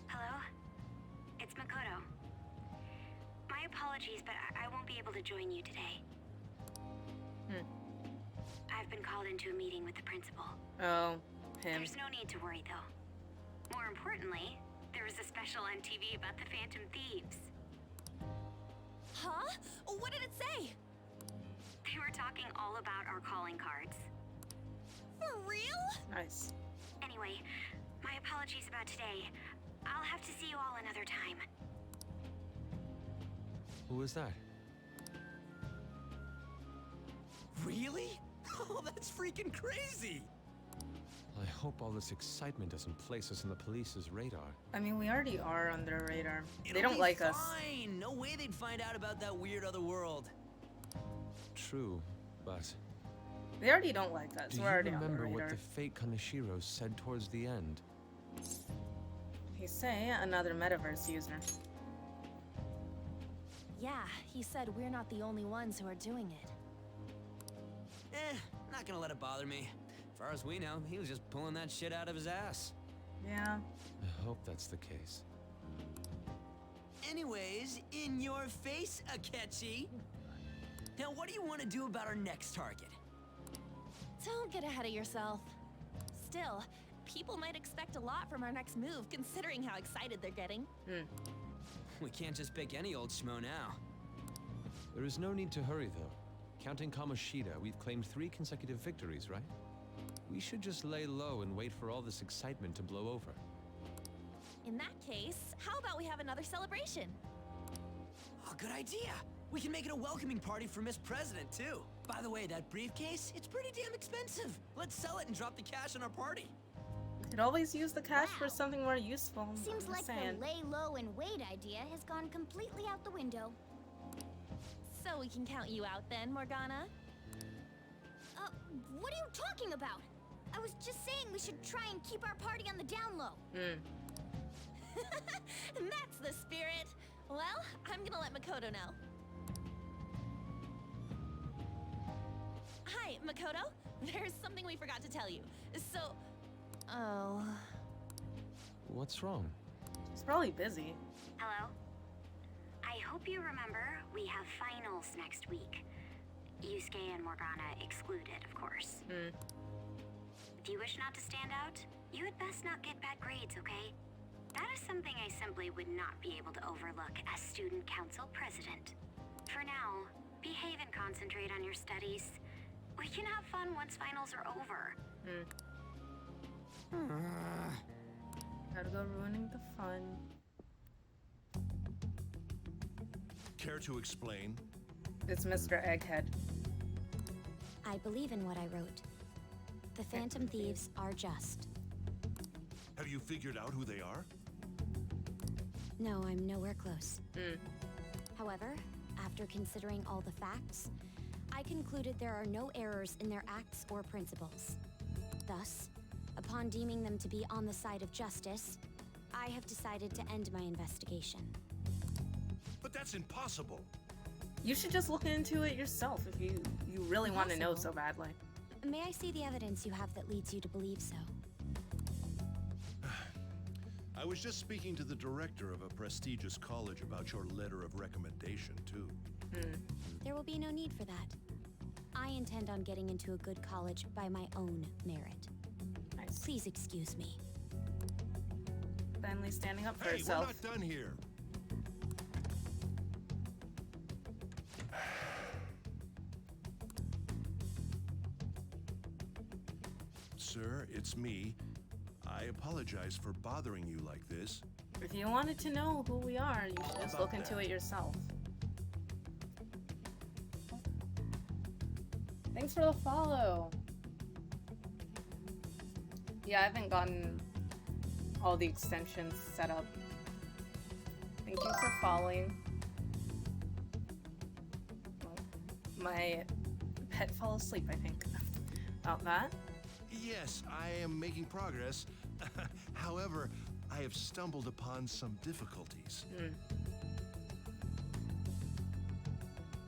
Speaker 8: Hello? It's Makoto. My apologies, but I won't be able to join you today. I've been called into a meeting with the principal.
Speaker 1: Oh, him.
Speaker 8: There's no need to worry, though. More importantly, there was a special on TV about the Phantom Thieves.
Speaker 5: Huh? What did it say?
Speaker 8: They were talking all about our calling cards.
Speaker 5: For real?
Speaker 1: Nice.
Speaker 8: Anyway, my apologies about today. I'll have to see you all another time.
Speaker 7: Who is that?
Speaker 4: Really? Oh, that's freaking crazy!
Speaker 7: I hope all this excitement doesn't place us on the police's radar.
Speaker 1: I mean, we already are on their radar. They
Speaker 4: It'll
Speaker 1: don't
Speaker 4: be
Speaker 1: like us.
Speaker 4: fine. No way they'd find out about that weird other world.
Speaker 7: True, but
Speaker 1: They already don't like us.
Speaker 7: do
Speaker 1: We're
Speaker 7: you
Speaker 1: already on their
Speaker 7: remember what
Speaker 1: radar.
Speaker 7: the fake Kanashiro said towards the end?
Speaker 1: He say another metaverse user.
Speaker 5: Yeah, he said we're not the only ones who are doing it.
Speaker 4: Not gonna let it bother me. As far as we know, he was just pulling that shit out of his ass.
Speaker 1: Yeah.
Speaker 7: I hope that's the case.
Speaker 4: Anyways, in your face, Akechi. Now, what do you want to do about our next target?
Speaker 5: Don't get ahead of yourself. Still, people might expect a lot from our next move, considering how excited they're getting.
Speaker 4: We can't just pick any old schmo now.
Speaker 7: There is no need to hurry, though. Counting Kamoshida, we've claimed 3 consecutive victories, right? We should just lay low and wait for all this excitement to blow over.
Speaker 5: In that case, how about we have another celebration?
Speaker 4: Oh, good idea. We can make it a welcoming party for Miss President, too. By the way, that briefcase, it's pretty damn expensive. Let's sell it and drop the cash on our party.
Speaker 1: Could always use the cash for
Speaker 9: Wow.
Speaker 1: something more useful.
Speaker 9: Seems
Speaker 1: I'm
Speaker 9: like
Speaker 1: saying.
Speaker 9: the lay low and wait idea has gone completely out the window.
Speaker 5: So we can count you out then, Morgana?
Speaker 9: What are you talking about? I was just saying we should try and keep our party on the down low.
Speaker 5: That's the spirit. Well, I'm gonna let Makoto know. Hi, Makoto. There's something we forgot to tell you. So... Oh...
Speaker 7: What's wrong?
Speaker 1: He's probably busy.
Speaker 8: Hello? I hope you remember we have finals next week. Yusuke and Morgana excluded, of course. If you wish not to stand out, you had best not get bad grades, okay? That is something I simply would not be able to overlook as student council president. For now, behave and concentrate on your studies. We can have fun once finals are over.
Speaker 1: Gotta go ruining the fun.
Speaker 3: Care to explain?
Speaker 1: It's Mr. Egghead.
Speaker 9: I believe in what I wrote. The Phantom Thieves are just.
Speaker 3: Have you figured out who they are?
Speaker 9: No, I'm nowhere close. However, after considering all the facts, I concluded there are no errors in their acts or principles. Thus, upon deeming them to be on the side of justice, I have decided to end my investigation.
Speaker 3: But that's impossible.
Speaker 1: You should just look into it yourself if you really want to know so
Speaker 9: Impossible.
Speaker 1: badly.
Speaker 9: May I see the evidence you have that leads you to believe so?
Speaker 3: I was just speaking to the director of a prestigious college about your letter of recommendation, too.
Speaker 9: There will be no need for that. I intend on getting into a good college by my own merit.
Speaker 1: Nice.
Speaker 9: Please excuse me.
Speaker 1: Finally standing up for
Speaker 3: Hey,
Speaker 1: herself.
Speaker 3: we're not done here. Sir, it's me. I apologize for bothering you like this.
Speaker 1: If you wanted to know who we are, you should just look into it yourself. Thanks for the follow. Yeah, I haven't gotten all the extensions set up. Thank you for following. My pet fell asleep, I think, about that.
Speaker 3: Yes, I am making progress. However, I have stumbled upon some difficulties.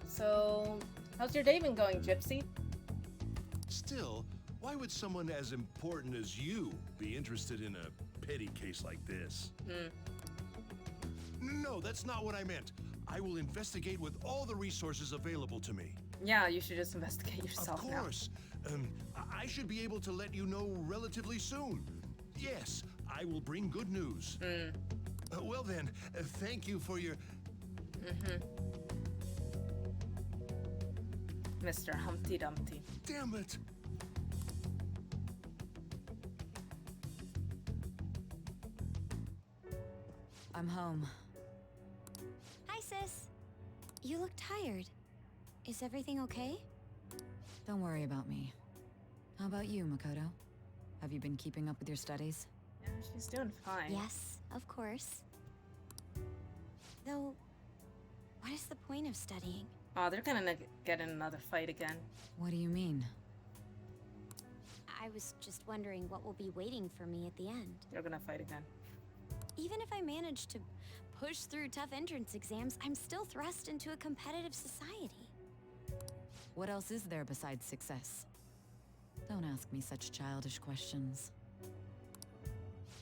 Speaker 1: So, how's your day been going, Gypsy?
Speaker 3: Still, why would someone as important as you be interested in a petty case like this? No, that's not what I meant. I will investigate with all the resources available to me.
Speaker 1: Yeah, you should just investigate yourself
Speaker 3: Of course. I should be able to let you know relatively soon. Yes, I will bring good news. Well then, thank you for your...
Speaker 1: Mr. Humpty Dumpty.
Speaker 3: Damn it!
Speaker 6: I'm home.
Speaker 9: Hi, sis. You look tired. Is everything okay?
Speaker 6: Don't worry about me. How about you, Makoto? Have you been keeping up with your studies?
Speaker 1: Yeah, she's doing fine.
Speaker 9: Yes, of course. Though, what is the point of studying?
Speaker 1: Oh, they're gonna get in another fight again.
Speaker 6: What do you mean?
Speaker 9: I was just wondering what will be waiting for me at the end.
Speaker 1: They're gonna fight again.
Speaker 9: Even if I manage to push through tough entrance exams, I'm still thrust into a competitive society.
Speaker 6: What else is there besides success? Don't ask me such childish questions.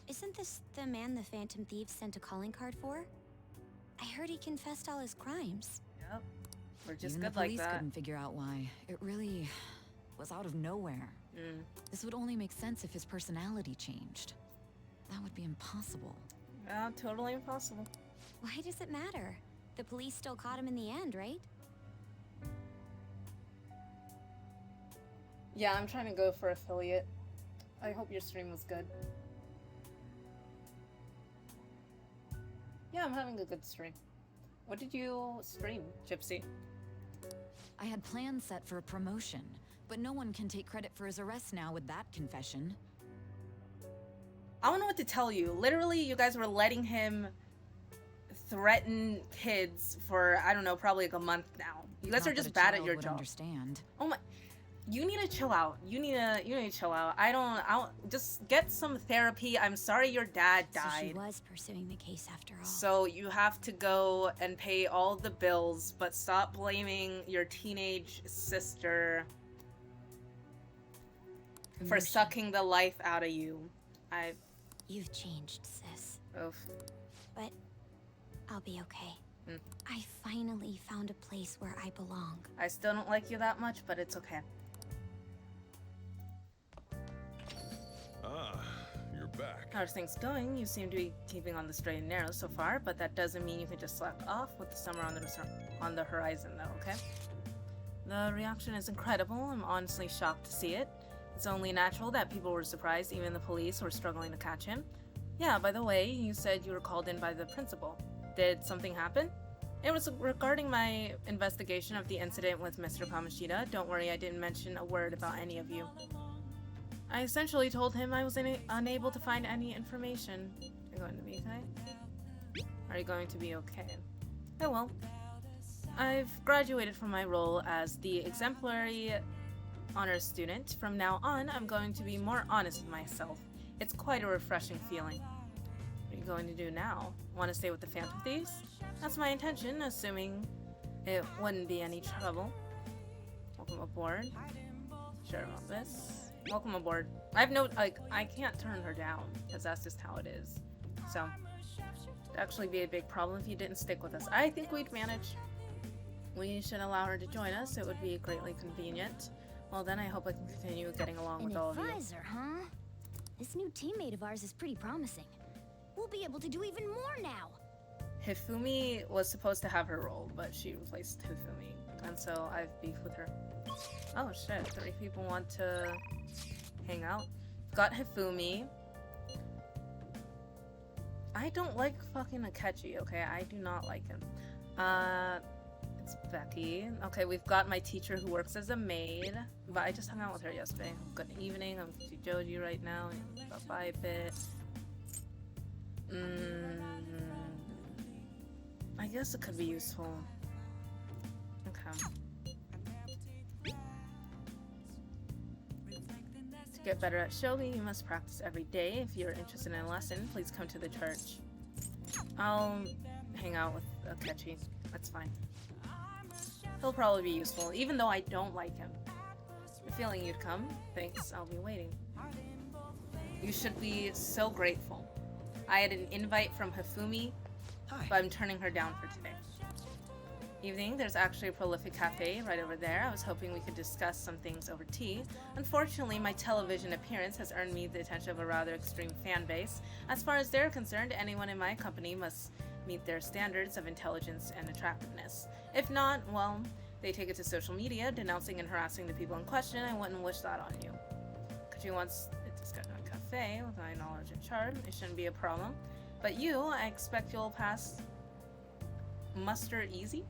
Speaker 9: Isn't this the man the Phantom Thieves sent a calling card for? I heard he confessed all his crimes.
Speaker 1: Yep. We're just
Speaker 6: Even
Speaker 1: good
Speaker 6: the
Speaker 1: like
Speaker 6: police
Speaker 1: that.
Speaker 6: couldn't figure out why. It really was out of nowhere. This would only make sense if his personality changed. That would be impossible.
Speaker 1: Yeah, totally impossible.
Speaker 9: Why does it matter? The police still caught him in the end, right?
Speaker 1: Yeah, I'm trying to go for affiliate. I hope your stream was good. Yeah, I'm having a good stream. What did you stream, Gypsy?
Speaker 6: I had plans set for a promotion, but no one can take credit for his arrest now with that confession.
Speaker 1: I don't know what to tell you. Literally, you guys were letting him threaten kids for, I don't know, probably like a month now. You guys
Speaker 6: Not
Speaker 1: are
Speaker 6: that
Speaker 1: just
Speaker 6: a
Speaker 1: bad at
Speaker 6: child
Speaker 1: your
Speaker 6: would
Speaker 1: job.
Speaker 6: Understand.
Speaker 1: Oh my, you need to chill out. You need to chill out. I don't just get some therapy. I'm sorry your dad
Speaker 9: So she
Speaker 1: died.
Speaker 9: was pursuing the case after all.
Speaker 1: So you have to go and pay all the bills, but stop blaming your teenage sister for
Speaker 6: Promotion.
Speaker 1: sucking the life out of you.
Speaker 9: You've changed, sis.
Speaker 1: Oof.
Speaker 9: But I'll be okay.
Speaker 1: Mm.
Speaker 9: I finally found a place where I belong.
Speaker 1: I still don't like you that much, but it's okay.
Speaker 3: Ah, you're back.
Speaker 1: How are things going? You seem to be keeping on the straight and narrow so far, but that doesn't mean you can just slack off with the summer on the horizon, though, okay? The reaction is incredible. I'm honestly shocked to see it. It's only natural that people were surprised, even the police were struggling to catch him. Yeah, by the way, you said you were called in by the principal. Did something happen? It was regarding my investigation of the incident with Mr. Kamoshida. Don't worry, I didn't mention a word about any of you. I essentially told him I was unable to find any information. Are you going to be okay? Are you going to be okay? Oh well. I've graduated from my role as the exemplary honors student. From now on, I'm going to be more honest with myself. It's quite a refreshing feeling. What are you going to do now? Want to stay with the Phantom Thieves? That's my intention, assuming it wouldn't be any trouble. Welcome aboard. Sure about this. Welcome aboard. I have no, I can't turn her down, because that's just how it is. So, it'd actually be a big problem if you didn't stick with us. I think we'd manage. We should allow her to join us. It would be greatly convenient. Well then, I hope I can continue getting along
Speaker 9: An
Speaker 1: with all of you.
Speaker 9: advisor, huh? This new teammate of ours is pretty promising. We'll be able to do even more now.
Speaker 1: Hifumi was supposed to have her role, but she replaced Hifumi, and so I have beef with her. Oh shit, 3 people want to hang out. Got Hifumi. I don't like fucking Akechi, okay? I do not like him. It's Becky. Okay, we've got my teacher who works as a maid, but I just hung out with her yesterday. Good evening, I'm Joji right now. Bye a bit. I guess it could be useful. Okay. To get better at shogi, you must practice every day. If you're interested in a lesson, please come to the church. I'll hang out with Akechi. That's fine. He'll probably be useful, even though I don't like him. The feeling you'd come. Thanks, I'll be waiting. You should be so grateful. I had an invite from Hifumi, but I'm turning her down for today. Evening, there's actually a prolific cafe right over there. I was hoping we could discuss some things over tea. Unfortunately, my television appearance has earned me the attention of a rather extreme fan base. As far as they're concerned, anyone in my company must meet their standards of intelligence and attractiveness. If not, well, they take it to social media, denouncing and harassing the people in question. I wouldn't wish that on you. Kachi wants a discussion on cafe with my knowledge and charm. It shouldn't be a problem. But you, I expect you'll pass muster easy?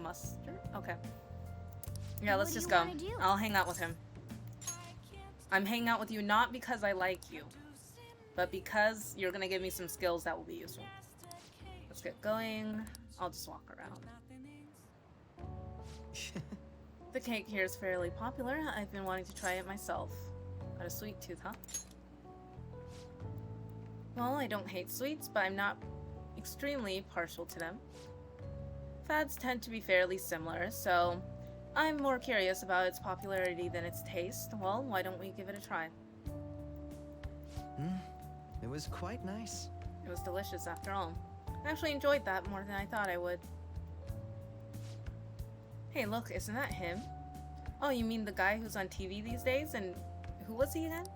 Speaker 1: Muster? Okay. Yeah, let's just go. I'll hang out with him. I'm hanging out with you not because I like you, but because you're gonna give me some skills that will be useful. Let's get going. I'll just walk around. The cake here is fairly popular. I've been wanting to try it myself. Got a sweet tooth, huh? Well, I don't hate sweets, but I'm not extremely partial to them. Fads tend to be fairly similar, so I'm more curious about its popularity than its taste. Well, why don't we give it a try?
Speaker 10: It was quite nice.
Speaker 1: It was delicious after all. I actually enjoyed that more than I thought I would. Hey, look, isn't that him? Oh, you mean the guy who's on TV these days? And who was he again?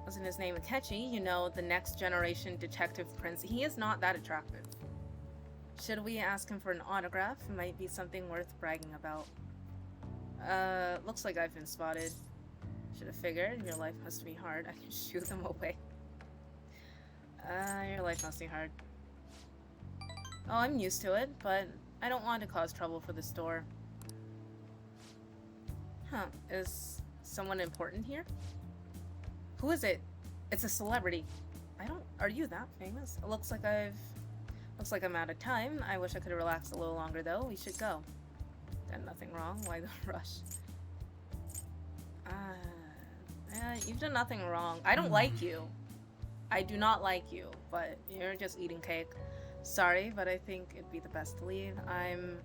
Speaker 1: Wasn't his name Akechi? You know, the next generation detective prince. He is not that attractive. Should we ask him for an autograph? It might be something worth bragging about. Looks like I've been spotted. Should have figured. Your life must be hard. I can shoo them away. Your life must be hard. Oh, I'm used to it, but I don't want to cause trouble for the store. Huh, is someone important here? Who is it? It's a celebrity. Are you that famous? It looks like I'm out of time. I wish I could have relaxed a little longer though. We should go. Done nothing wrong. Why the rush? You've done nothing wrong. I don't like you. I do not like you, but you're just eating cake. Sorry, but I think it'd be the best to leave. I'm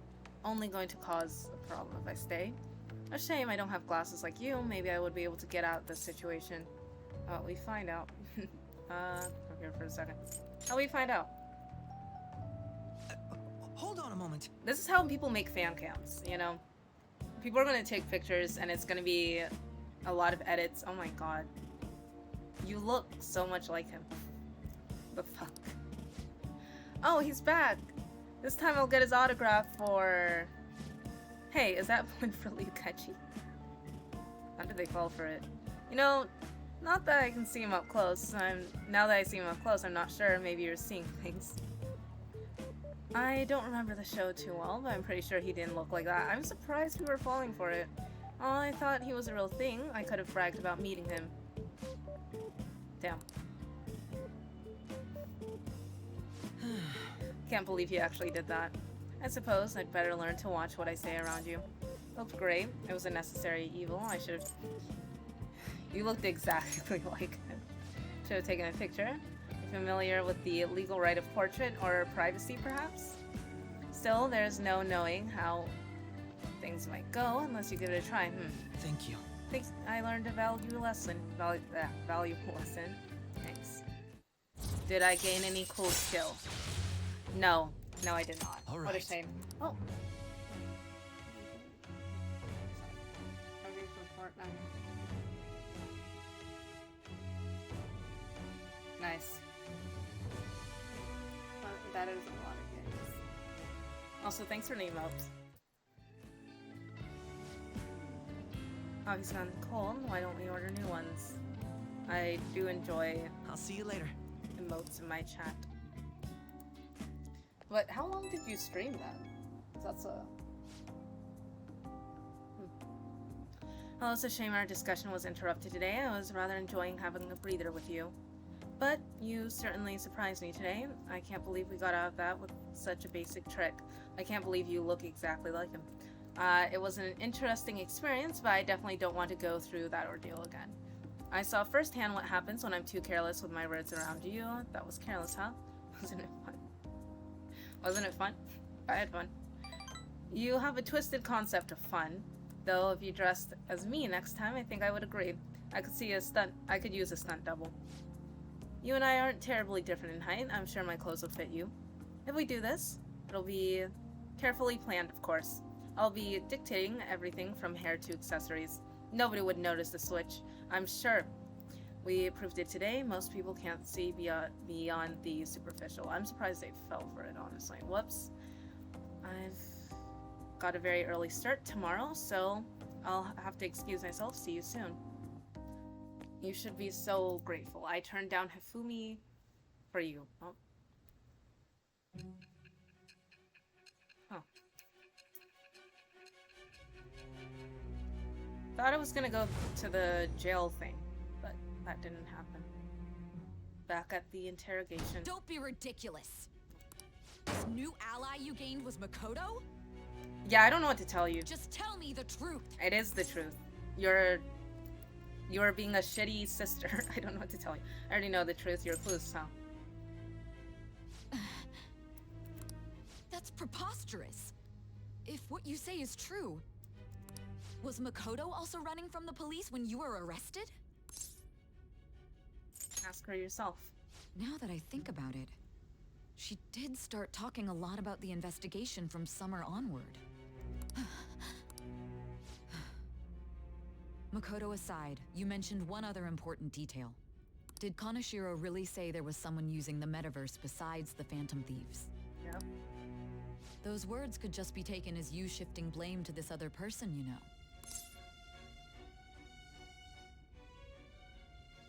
Speaker 1: only going to cause a problem if I stay. A shame I don't have glasses like you. Maybe I would be able to get out of this situation. Oh, we find out. Come here for a second. How we find out?
Speaker 4: Hold on a moment.
Speaker 1: This is how people make fan cams, you know? People are gonna take pictures and it's gonna be a lot of edits. Oh my god. You look so much like him. The fuck? Oh, he's back! This time I'll get his autograph for... Hey, is that one for Ryukachi? How did they fall for it? You know, not that I can see him up close. Now that I see him up close, I'm not sure. Maybe you're seeing things. I don't remember the show too well, but I'm pretty sure he didn't look like that. I'm surprised we were falling for it. Oh, I thought he was a real thing. I could have bragged about meeting him. Damn. Can't believe he actually did that. I suppose I'd better learn to watch what I say around you. Looked great. It was a necessary evil. I should have... You looked exactly like him. Should have taken a picture. Familiar with the legal right of portrait or privacy, perhaps? Still, there's no knowing how things might go unless you give it a try.
Speaker 4: Thank you.
Speaker 1: Think I learned a valuable lesson. Valuable lesson. Thanks. Did I gain any cool skill? No. No, I did not.
Speaker 3: All
Speaker 1: What a
Speaker 3: right.
Speaker 1: shame. Oh. Charging for Fortnite. Nice. Well, that is a lot of games. Also, thanks for the emotes. Oh, he's gone cold. Why don't we order new ones? I do enjoy
Speaker 4: I'll see you later.
Speaker 1: emotes in my chat. But how long did you stream that? 'Cause that's a... Well, it's a shame our discussion was interrupted today. I was rather enjoying having a breather with you. But you certainly surprised me today. I can't believe we got out of that with such a basic trick. I can't believe you look exactly like him. It was an interesting experience, but I definitely don't want to go through that ordeal again. I saw firsthand what happens when I'm too careless with my words around you. That was careless, huh? Wasn't it fun? Wasn't it fun? I had fun. You have a twisted concept of fun. Though if you dressed as me next time, I think I would agree. I could use a stunt double. You and I aren't terribly different in height. I'm sure my clothes will fit you. If we do this, it'll be carefully planned, of course. I'll be dictating everything from hair to accessories. Nobody would notice the switch, I'm sure. We proved it today. Most people can't see beyond the superficial. I'm surprised they fell for it, honestly. Whoops. I've got a very early start tomorrow, so I'll have to excuse myself. See you soon. You should be so grateful. I turned down Hifumi for you. Oh. Huh. Thought I was gonna go to the jail thing, but that didn't happen. Back at the interrogation.
Speaker 6: Don't be ridiculous. This new ally you gained was Makoto?
Speaker 1: Yeah, I don't know what to tell you.
Speaker 6: Just tell me the truth.
Speaker 1: It is the truth. You're being a shitty sister. I don't know what to tell you. I already know the truth. You're clueless, huh?
Speaker 6: That's preposterous. If what you say is true, was Makoto also running from the police when you were arrested?
Speaker 1: Ask her yourself.
Speaker 6: Now that I think about it, she did start talking a lot about the investigation from summer onward. Makoto aside, you mentioned one other important detail. Did Kaneshiro really say there was someone using the metaverse besides the Phantom Thieves?
Speaker 1: Yep.
Speaker 6: Those words could just be taken as you shifting blame to this other person, you know.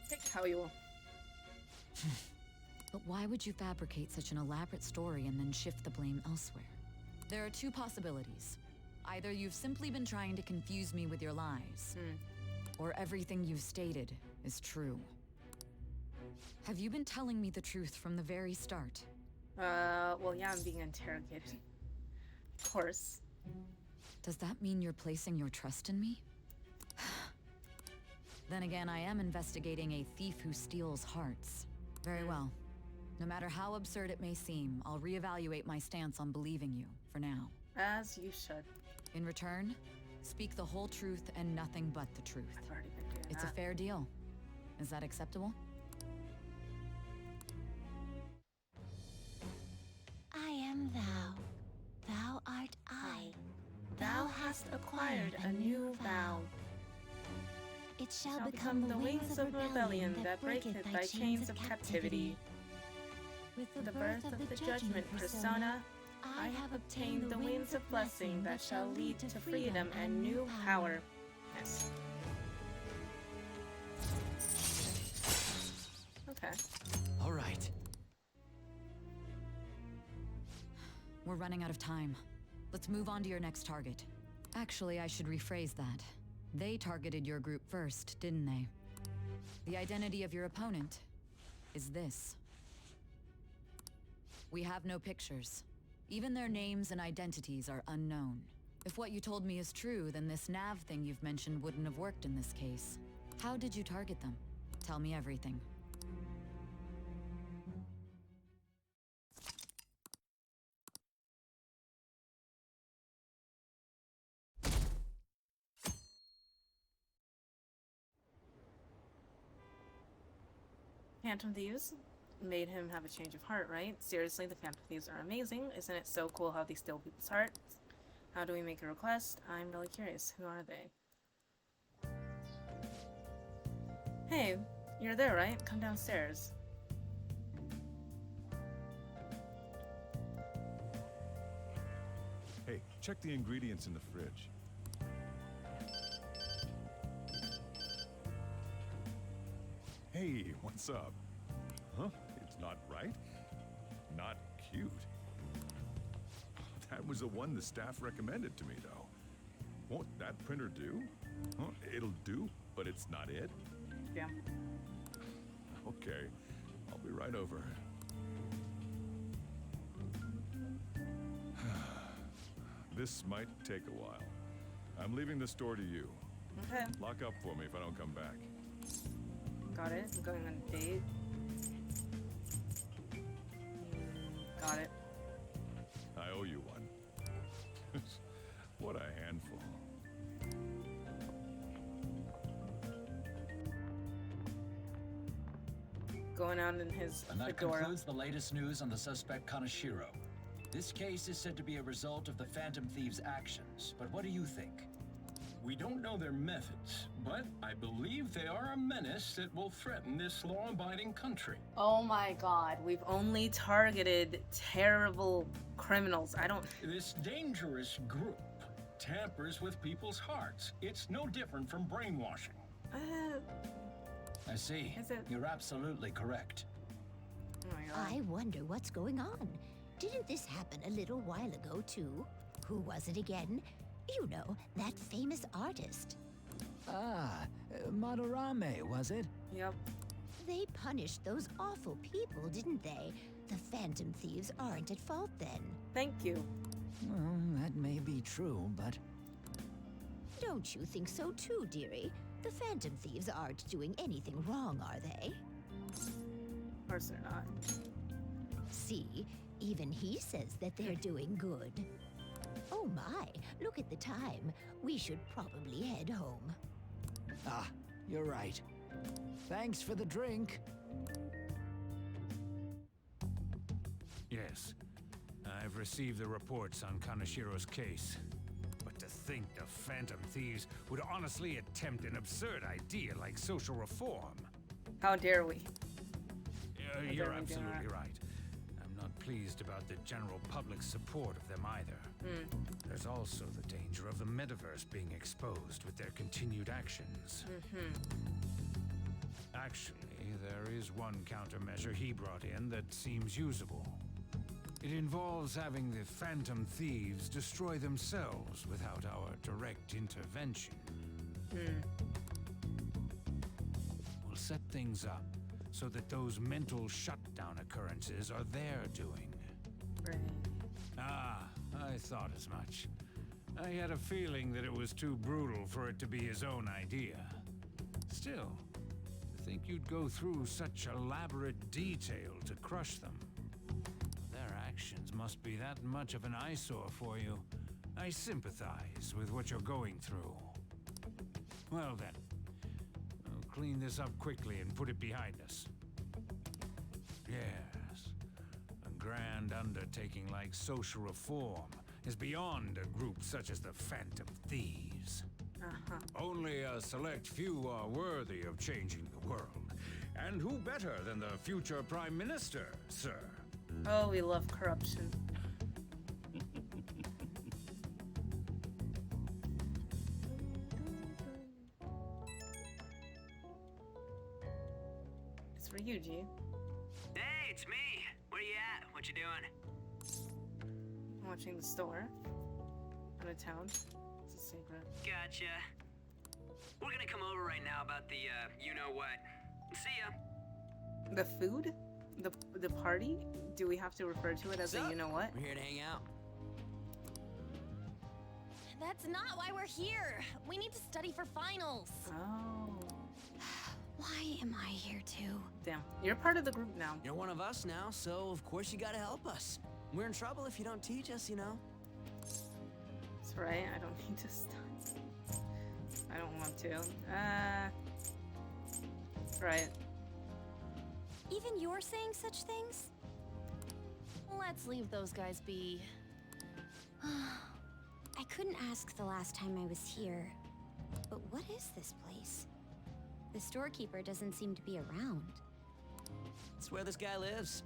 Speaker 1: Take how you will.
Speaker 6: But why would you fabricate such an elaborate story and then shift the blame elsewhere? There are two possibilities. Either you've simply been trying to confuse me with your lies, or everything you've stated is true. Have you been telling me the truth from the very start?
Speaker 1: Well, yeah, I'm being interrogated. Of course.
Speaker 6: Does that mean you're placing your trust in me? Then again, I am investigating a thief who steals hearts. Very well. No matter how absurd it may seem, I'll reevaluate my stance on believing you, for now.
Speaker 1: As you should.
Speaker 6: In return, speak the whole truth and nothing but the truth.
Speaker 1: I've already been doing
Speaker 6: It's
Speaker 1: that.
Speaker 6: a fair deal. Is that acceptable?
Speaker 9: I am thou. Thou art I.
Speaker 1: Thou hast acquired a new vow.
Speaker 9: It shall
Speaker 1: Shall
Speaker 9: become the wings of rebellion that breaketh thy chains of captivity. With
Speaker 1: The birth of the judgment persona, I have obtained the wings of blessing that shall lead to freedom and new power. Yes. Okay.
Speaker 4: All right.
Speaker 6: We're running out of time. Let's move on to your next target. Actually, I should rephrase that. They targeted your group first, didn't they? The identity of your opponent is this. We have no pictures. Even their names and identities are unknown. If what you told me is true, then this nav thing you've mentioned wouldn't have worked in this case. How did you target them? Tell me everything.
Speaker 1: Phantom Thieves. made him have a change of heart, right? Seriously, the Phantom Thieves are amazing. Isn't it so cool how they steal people's hearts? How do we make a request? I'm really curious. Who are they? Hey, you're there, right? Come downstairs.
Speaker 11: Hey, check the ingredients in the fridge. Hey, what's up? Huh? It's not right? Not cute. That was the one the staff recommended to me, though. Won't that printer do? Huh? It'll do, but it's not it?
Speaker 1: Yeah.
Speaker 11: Okay, I'll be right over. This might take a while. I'm leaving the store to you.
Speaker 1: Okay.
Speaker 11: Lock up for me if I don't come back.
Speaker 1: Got it. I'm going on a date. Got it.
Speaker 11: I owe you one. What a handful.
Speaker 1: Going out in his
Speaker 12: And that
Speaker 1: fedora.
Speaker 12: concludes the latest news on the suspect Kaneshiro. This case is said to be a result of the Phantom Thieves' actions, but what do you think?
Speaker 13: We don't know their methods, but I believe they are a menace that will threaten this law-abiding country.
Speaker 1: Oh my god, we've only targeted terrible criminals. I don't...
Speaker 13: This dangerous group tampers with people's hearts. It's no different from brainwashing.
Speaker 12: I see.
Speaker 1: Is it-
Speaker 12: You're absolutely correct.
Speaker 1: Oh my god.
Speaker 14: I wonder what's going on. Didn't this happen a little while ago, too? Who was it again? You know, that famous artist.
Speaker 15: Ah, Madarame, was it?
Speaker 1: Yep.
Speaker 14: They punished those awful people, didn't they? The Phantom Thieves aren't at fault then.
Speaker 1: Thank you.
Speaker 15: Well, that may be true, but...
Speaker 14: Don't you think so too, dearie? The Phantom Thieves aren't doing anything wrong, are they?
Speaker 1: Of course they're not.
Speaker 14: See, even he says that they're doing good. Oh my, look at the time. We should probably head home.
Speaker 15: Ah, you're right. Thanks for the drink.
Speaker 16: Yes, I've received the reports on Kaneshiro's case. But to think the Phantom Thieves would honestly attempt an absurd idea like social reform.
Speaker 1: How dare we?
Speaker 16: You're
Speaker 1: dare we do
Speaker 16: absolutely
Speaker 1: that?
Speaker 16: right. I'm not pleased about the general public's support of them either. There's also the danger of the metaverse being exposed with their continued actions. Actually, there is one countermeasure he brought in that seems usable. It involves having the Phantom Thieves destroy themselves without our direct intervention. We'll set things up so that those mental shutdown occurrences are their doing.
Speaker 1: Right.
Speaker 16: Ah, I thought as much. I had a feeling that it was too brutal for it to be his own idea. Still, to think you'd go through such elaborate detail to crush them. Their actions must be that much of an eyesore for you. I sympathize with what you're going through. Well then, I'll clean this up quickly and put it behind us. Yes, a grand undertaking like social reform is beyond a group such as the Phantom Thieves. Only a select few are worthy of changing the world. And who better than the future Prime Minister, sir?
Speaker 1: Oh, we love corruption. It's for you, G.
Speaker 4: Hey, it's me. Where you at? What you doing?
Speaker 1: Watching the store. Out of town. It's a secret.
Speaker 4: Gotcha. We're gonna come over right now about the, you-know-what. See ya.
Speaker 1: The food? The party? Do we have to refer to it as a you-know-what?
Speaker 4: We're here to hang out.
Speaker 5: That's not why we're here. We need to study for finals.
Speaker 1: Oh.
Speaker 9: Why am I here too?
Speaker 1: Damn. You're part of the group now.
Speaker 4: You're one of us now, so of course you gotta help us. We're in trouble if you don't teach us, you know.
Speaker 1: That's right. I don't need to study. I don't want to. Right.
Speaker 9: Even you're saying such things?
Speaker 5: Let's leave those guys be.
Speaker 9: I couldn't ask the last time I was here. But what is this place? The storekeeper doesn't seem to be around.
Speaker 4: It's where this guy lives.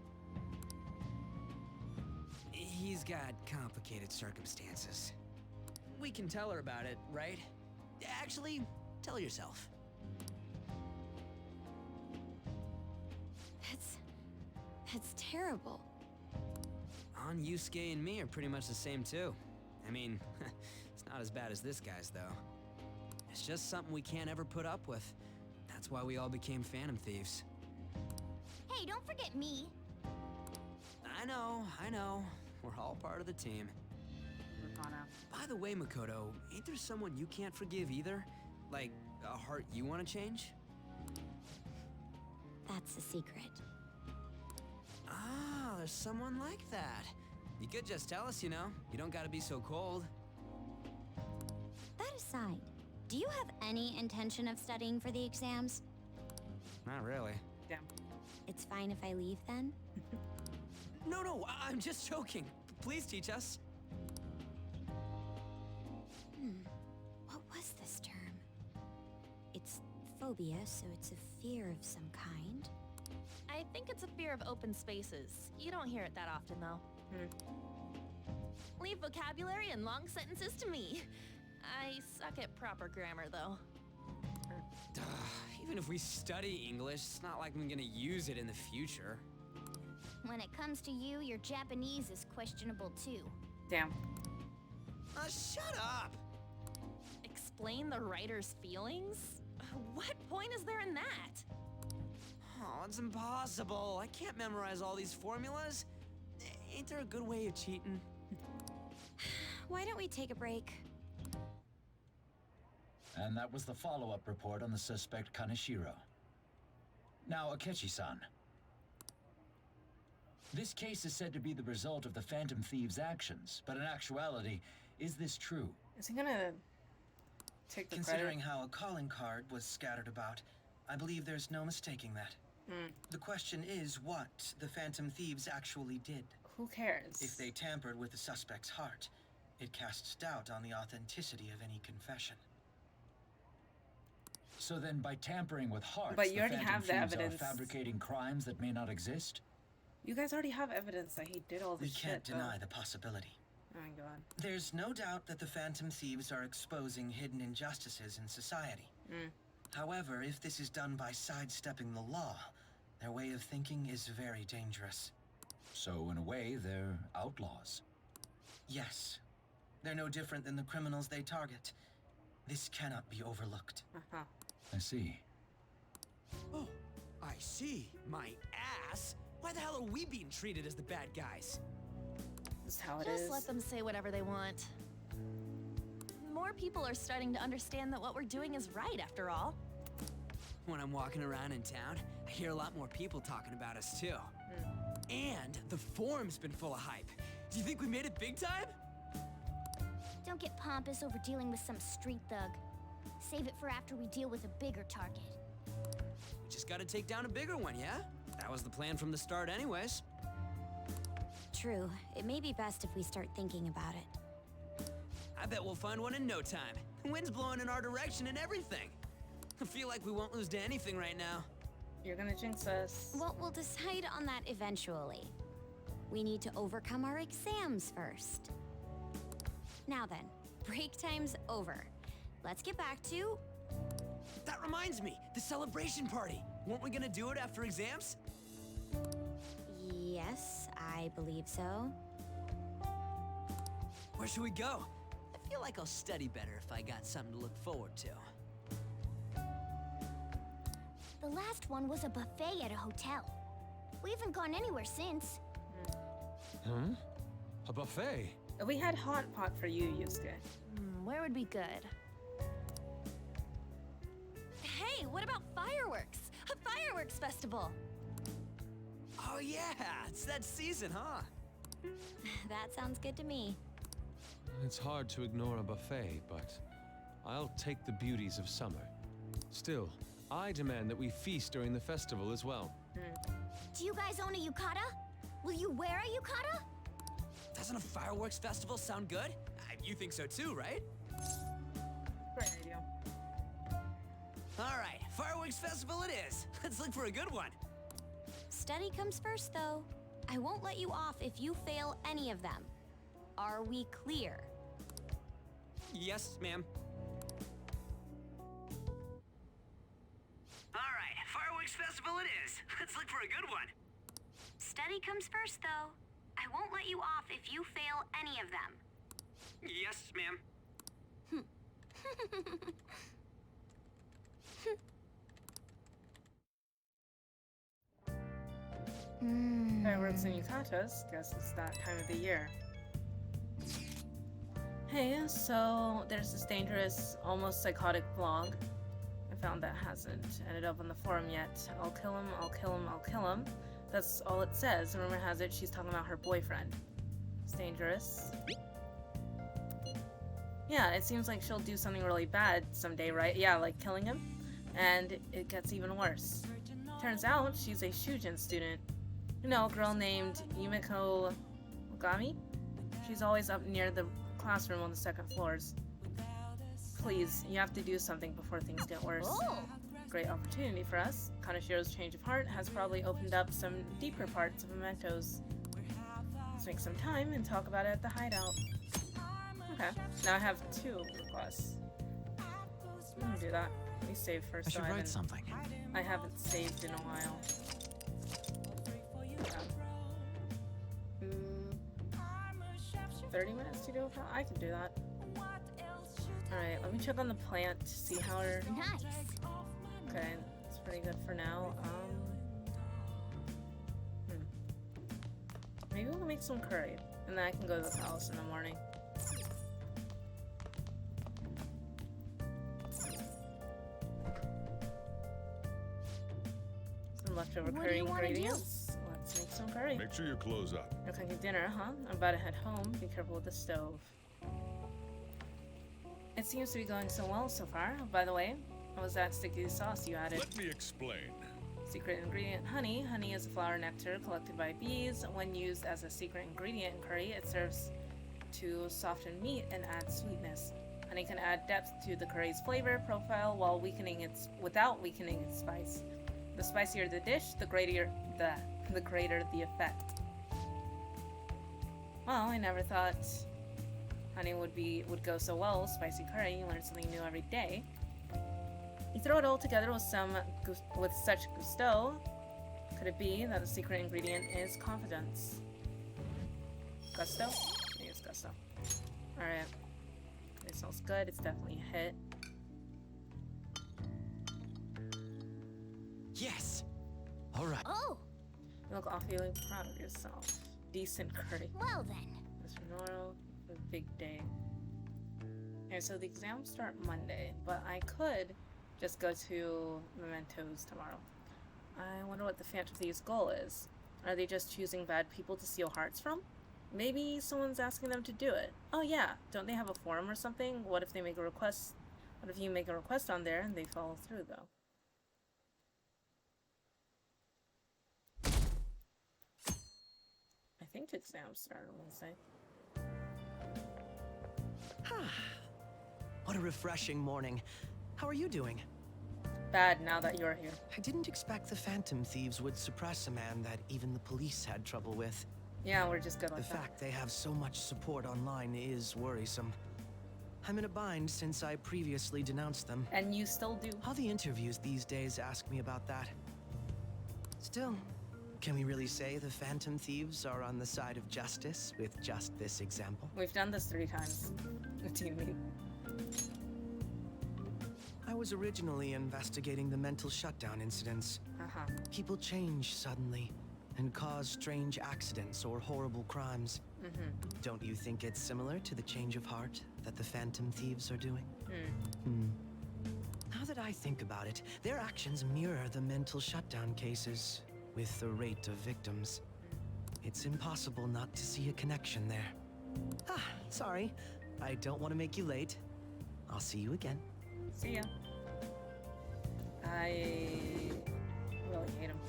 Speaker 4: He's got complicated circumstances. We can tell her about it, right? Actually, tell her yourself.
Speaker 9: That's terrible.
Speaker 4: Yusuke and me are pretty much the same too. I mean, it's not as bad as this guy's though. It's just something we can't ever put up with. That's why we all became Phantom Thieves.
Speaker 2: Hey, don't forget me.
Speaker 4: I know. We're all part of the team. By the way, Makoto, ain't there someone you can't forgive either? Like, a heart you want to change?
Speaker 9: That's a secret.
Speaker 4: Ah, there's someone like that. You could just tell us, you know. You don't gotta be so cold.
Speaker 9: That aside, do you have any intention of studying for the exams?
Speaker 4: Not really.
Speaker 1: Damn.
Speaker 9: It's fine if I leave then?
Speaker 4: No, I'm just joking. Please teach us.
Speaker 9: What was this term? It's phobia, so it's a fear of some kind.
Speaker 5: I think it's a fear of open spaces. You don't hear it that often, though. Leave vocabulary and long sentences to me. I suck at proper grammar, though.
Speaker 4: Even if we study English, it's not like I'm gonna use it in the future.
Speaker 2: When it comes to you, your Japanese is questionable too.
Speaker 1: Damn.
Speaker 4: Shut up!
Speaker 5: Explain the writer's feelings? What point is there in that?
Speaker 4: Oh, it's impossible. I can't memorize all these formulas. Ain't there a good way of cheating?
Speaker 9: Why don't we take a break?
Speaker 12: And that was the follow-up report on the suspect Kaneshiro. Now, Akechi-san. This case is said to be the result of the Phantom Thieves' actions, but in actuality, is this true?
Speaker 1: Is he gonna take the
Speaker 17: Considering
Speaker 1: credit?
Speaker 17: how a calling card was scattered about, I believe there's no mistaking that. The question is what the Phantom Thieves actually did.
Speaker 1: Who cares?
Speaker 17: If they tampered with the suspect's heart, it casts doubt on the authenticity of any confession.
Speaker 12: So then, by tampering with hearts,
Speaker 1: But you
Speaker 12: the
Speaker 1: already
Speaker 12: Phantom
Speaker 1: have the
Speaker 12: Thieves
Speaker 1: evidence.
Speaker 12: are fabricating crimes that may not exist?
Speaker 1: You guys already have evidence that he did all
Speaker 17: We
Speaker 1: this
Speaker 17: can't
Speaker 1: shit.
Speaker 17: deny the possibility.
Speaker 1: Oh my god.
Speaker 17: There's no doubt that the Phantom Thieves are exposing hidden injustices in society. However, if this is done by sidestepping the law, their way of thinking is very dangerous.
Speaker 12: So, in a way, they're outlaws.
Speaker 17: Yes. They're no different than the criminals they target. This cannot be overlooked.
Speaker 12: I see.
Speaker 4: Oh, I see. My ass. Why the hell are we being treated as the bad guys?
Speaker 1: This is how it
Speaker 5: Just
Speaker 1: is.
Speaker 5: let them say whatever they want. More people are starting to understand that what we're doing is right, after all.
Speaker 4: When I'm walking around in town, I hear a lot more people talking about us too. And the forum's been full of hype. Do you think we made it big time?
Speaker 2: Don't get pompous over dealing with some street thug. Save it for after we deal with a bigger target.
Speaker 4: We just gotta take down a bigger one, yeah? That was the plan from the start anyways.
Speaker 9: True. It may be best if we start thinking about it.
Speaker 4: I bet we'll find one in no time. The wind's blowing in our direction and everything. I feel like we won't lose to anything right now.
Speaker 1: You're gonna jinx us.
Speaker 9: Well, we'll decide on that eventually. We need to overcome our exams first. Now then, break time's over. Let's get back to...
Speaker 4: That reminds me, the celebration party. Weren't we gonna do it after exams?
Speaker 9: Yes, I believe so.
Speaker 4: Where should we go? I feel like I'll study better if I got something to look forward to.
Speaker 2: The last one was a buffet at a hotel. We haven't gone anywhere since.
Speaker 7: Huh? A buffet?
Speaker 1: We had Haunt Pot for you, Yusuke.
Speaker 5: Where would be good? Hey, what about fireworks? A fireworks festival!
Speaker 4: Oh yeah, it's that season, huh?
Speaker 9: That sounds good to me.
Speaker 7: It's hard to ignore a buffet, but I'll take the beauties of summer. Still, I demand that we feast during the festival as well.
Speaker 9: Do you guys own a yukata? Will you wear a yukata?
Speaker 4: Doesn't a fireworks festival sound good? You think so too, right?
Speaker 1: Great idea.
Speaker 4: All right, fireworks festival it is. Let's look for a good one.
Speaker 9: Study comes first, though. I won't let you off if you fail any of them. Are we clear?
Speaker 4: Yes, ma'am. All right, fireworks festival it is. Let's look for a good one.
Speaker 8: Study comes first, though. I won't let you off if you fail any of them.
Speaker 4: Yes, ma'am.
Speaker 1: Fireworks and yukatas. Guess it's that time of the year. Hey, so there's this dangerous, almost psychotic blog I found that hasn't ended up on the forum yet. I'll kill him, I'll kill him, I'll kill him. That's all it says. Rumor has it she's talking about her boyfriend. It's dangerous. Yeah, it seems like she'll do something really bad someday, right? Yeah, like killing him. And it gets even worse. Turns out she's a Shujin student. You know, a girl named Yumiko Ogami? She's always up near the classroom on the second floors. Please, you have to do something before things get worse. Great opportunity for us. Kanashiro's change of heart has probably opened up some deeper parts of Mementos. Let's make some time and talk about it at the hideout. Okay, now I have 2 requests. I'm gonna do that. Let me save first.
Speaker 10: I should write something.
Speaker 1: I haven't saved in a while. Yeah. 30 minutes to do it? I can do that. Alright, let me check on the plant to see how her...
Speaker 9: Nice.
Speaker 1: Okay, it's pretty good for now. Maybe we'll make some curry, and then I can go to the palace in the morning. Some leftover curry ingredients. Let's make some curry.
Speaker 11: Make sure your clothes up.
Speaker 1: You're cooking dinner, huh? I'm about to head home. Be careful with the stove. It seems to be going so well so far. By the way, what was that sticky sauce you added?
Speaker 11: Let me explain.
Speaker 1: Secret ingredient honey. Honey is a flower nectar collected by bees. When used as a secret ingredient in curry, it serves to soften meat and add sweetness. Honey can add depth to the curry's flavor profile while without weakening its spice. The spicier the dish, the greater the effect. Well, I never thought honey would go so well with spicy curry. You learn something new every day. You throw it all together with such gusto. Could it be that the secret ingredient is confidence? Gusto? I think it's gusto. Alright. It smells good. It's definitely a hit.
Speaker 4: Yes! Alright.
Speaker 9: Oh!
Speaker 1: You look awfully proud of yourself. Decent curry.
Speaker 9: Well then.
Speaker 1: Mr. Noro, a big day. Okay, so the exams start Monday, but I could just go to Mementos tomorrow. I wonder what the Phantom Thieves' goal is. Are they just choosing bad people to steal hearts from? Maybe someone's asking them to do it. Oh yeah, don't they have a forum or something? What if they make a request? What if you make a request on there and they follow through though? I think exams start on Wednesday.
Speaker 10: What a refreshing morning. How are you doing?
Speaker 1: Bad now that you're here.
Speaker 10: I didn't expect the Phantom Thieves would suppress a man that even the police had trouble with.
Speaker 1: Yeah, we're just good like
Speaker 10: The
Speaker 1: that.
Speaker 10: fact they have so much support online is worrisome. I'm in a bind since I previously denounced them.
Speaker 1: And you still do.
Speaker 10: All the interviews these days ask me about that. Still, can we really say the Phantom Thieves are on the side of justice with just this example?
Speaker 1: We've done this 3 times. What do you mean?
Speaker 10: I was originally investigating the mental shutdown incidents. People change suddenly and cause strange accidents or horrible crimes. Don't you think it's similar to the change of heart that the Phantom Thieves are doing? Now that I think about it, their actions mirror the mental shutdown cases with the rate of victims. It's impossible not to see a connection there. Sorry. I don't want to make you late. I'll see you again.
Speaker 1: See ya. I really hate him.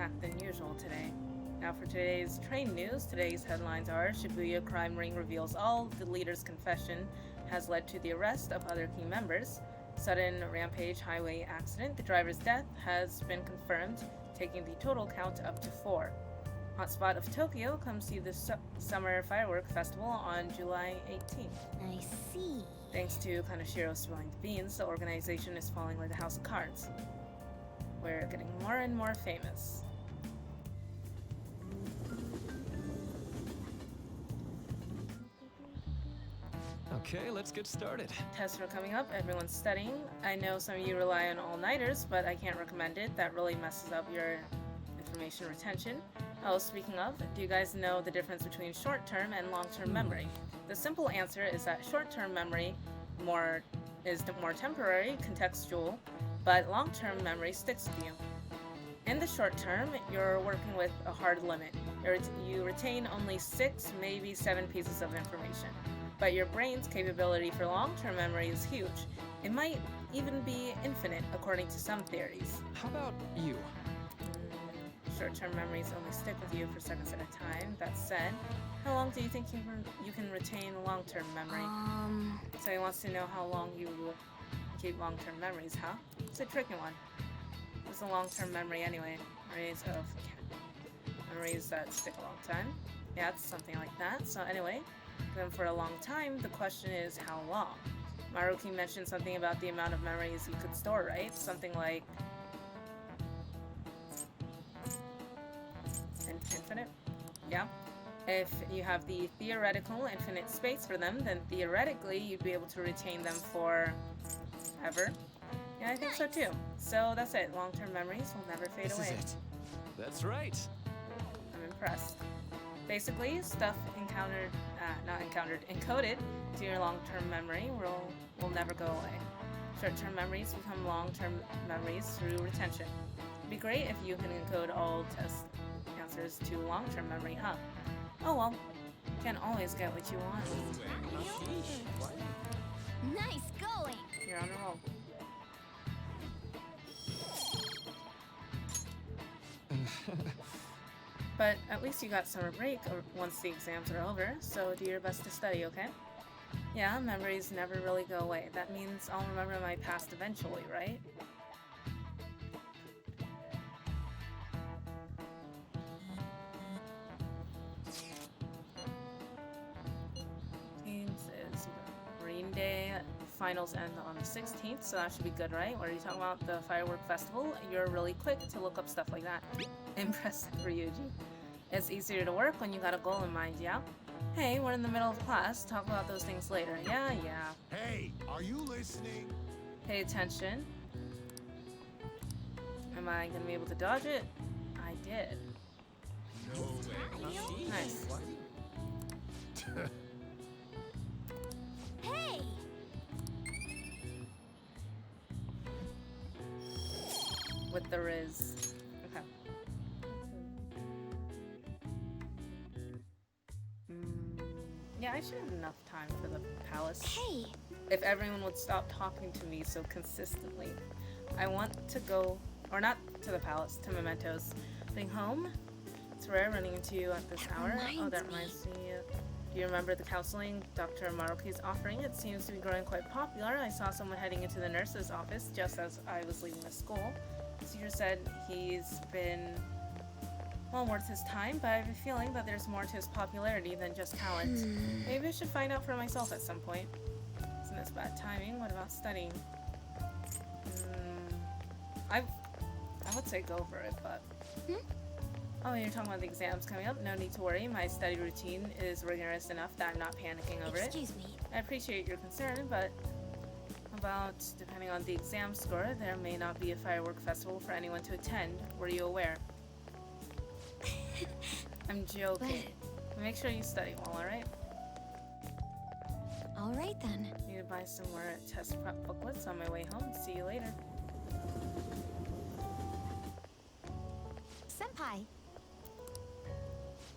Speaker 1: packed than usual today. Now for today's train news, today's headlines are Shibuya crime ring reveals all, the leader's confession has led to the arrest of other key members. Sudden rampage highway accident, the driver's death has been confirmed, taking the total count up to 4. Hotspot of Tokyo, come see the summer firework festival on July 18th.
Speaker 9: I see.
Speaker 1: Thanks to Kaneshiro spilling the beans, the organization is falling like a house of cards. We're getting more and more famous.
Speaker 7: Okay, let's get started.
Speaker 1: Tests are coming up, everyone's studying. I know some of you rely on all-nighters, but I can't recommend it. That really messes up your information retention. Oh, speaking of, do you guys know the difference between short-term and long-term memory? The simple answer is that short-term memory is more temporary, contextual, but long-term memory sticks with you. In the short term, you're working with a hard limit. You retain only 6, maybe 7 pieces of information. But your brain's capability for long-term memory is huge. It might even be infinite, according to some theories.
Speaker 7: How about you?
Speaker 1: Short-term memories only stick with you for seconds at a time. That said, how long do you think you can retain long-term memory? So he wants to know how long you will keep long-term memories, huh? It's a tricky one. What's a long-term memory anyway? Memories that stick a long time. Yeah, it's something like that. So anyway, then for a long time, the question is how long? Maruki mentioned something about the amount of memories you could store, right? Something like infinite? Yeah. If you have the theoretical infinite space for them, then theoretically you'd be able to retain them for ever. Yeah, I think so too. So that's it. Long-term memories will never fade away.
Speaker 7: This is it. That's right.
Speaker 1: I'm impressed. Basically, stuff encoded to your long-term memory will never go away. Short-term memories become long-term memories through retention. It'd be great if you can encode all test answers to long-term memory, huh? Oh well, can't always get what you want.
Speaker 9: Nice going!
Speaker 1: You're on a roll. But at least you got summer break once the exams are over, so do your best to study, okay? Yeah, memories never really go away. That means I'll remember my past eventually, right? Is Marine Day. Finals end on the 16th, so that should be good, right? What are you talking about? The firework festival? You're really quick to look up stuff like that. Impressive, Ryuji. It's easier to work when you got a goal in mind, yeah? Hey, we're in the middle of class. Talk about those things later. Yeah.
Speaker 3: Hey, are you listening?
Speaker 1: Pay attention. Am I gonna be able to dodge it? I did.
Speaker 3: No way.
Speaker 1: Nice.
Speaker 9: Hey!
Speaker 1: With the Riz. Okay. Yeah, I should have enough time for the palace.
Speaker 9: Hey!
Speaker 1: If everyone would stop talking to me so consistently. I want to go, or not to the palace, to Mementos. Being home? It's rare running into you at this hour. Oh, that reminds me. Do you remember the counseling Dr. Maruki's offering? It seems to be growing quite popular. I saw someone heading into the nurse's office just as I was leaving the school. The teacher said he's been, well, worth his time, but I have a feeling that there's more to his popularity than just talent. Maybe I should find out for myself at some point. Isn't this bad timing? What about studying? I would say go for it, but... Oh, you're talking about the exams coming up? No need to worry. My study routine is rigorous enough that I'm not panicking over it.
Speaker 9: Excuse me.
Speaker 1: I appreciate your concern, but about, depending on the exam score, there may not be a firework festival for anyone to attend. Were you aware? I'm joking. Make sure you study well, alright?
Speaker 9: Alright then.
Speaker 1: Need to buy some more test prep booklets on my way home. See you later.
Speaker 5: Senpai.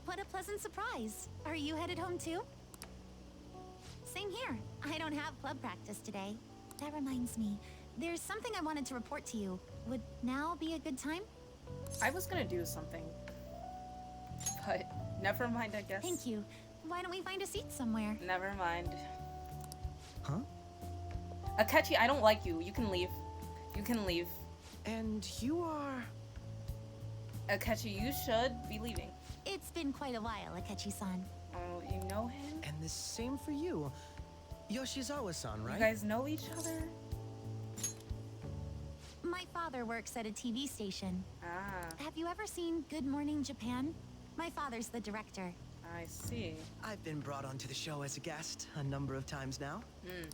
Speaker 5: What a pleasant surprise. Are you headed home too? Same here. I don't have club practice today. That reminds me, there's something I wanted to report to you. Would now be a good time?
Speaker 1: I was gonna do something, but never mind, I guess.
Speaker 2: Thank you. Why don't we find a seat somewhere?
Speaker 1: Never mind.
Speaker 10: Huh?
Speaker 1: Akechi, I don't like you. You can leave. You can leave.
Speaker 10: And you are...
Speaker 1: Akechi, you should be leaving.
Speaker 2: It's been quite a while, Akechi-san.
Speaker 1: Oh, you know him?
Speaker 10: And the same for you. Yoshizawa-san, right?
Speaker 1: You guys know each other?
Speaker 2: My father works at a TV station.
Speaker 1: Ah.
Speaker 2: Have you ever seen Good Morning Japan? My father's the director.
Speaker 1: I see.
Speaker 10: I've been brought onto the show as a guest a number of times now.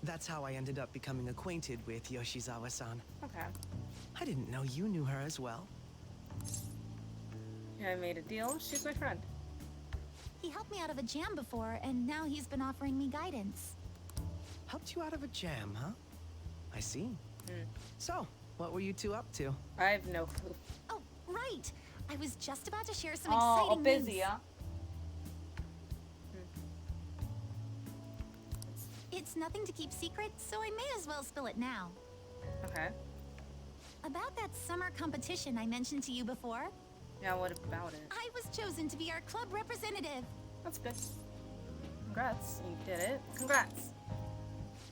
Speaker 10: That's how I ended up becoming acquainted with Yoshizawa-san.
Speaker 1: Okay.
Speaker 10: I didn't know you knew her as well.
Speaker 1: Yeah, I made a deal. She's my friend.
Speaker 2: He helped me out of a jam before, and now he's been offering me guidance.
Speaker 10: Helped you out of a jam, huh? I see. So, what were you two up to?
Speaker 1: I have no clue.
Speaker 2: Oh, right! I was just about to share some
Speaker 1: Oh,
Speaker 2: exciting
Speaker 1: busy,
Speaker 2: news.
Speaker 1: huh?
Speaker 2: It's nothing to keep secret, so I may as well spill it now.
Speaker 1: Okay.
Speaker 2: About that summer competition I mentioned to you before,
Speaker 1: Yeah, what about it?
Speaker 2: I was chosen to be our club representative.
Speaker 1: That's good. Congrats. You did it. Congrats.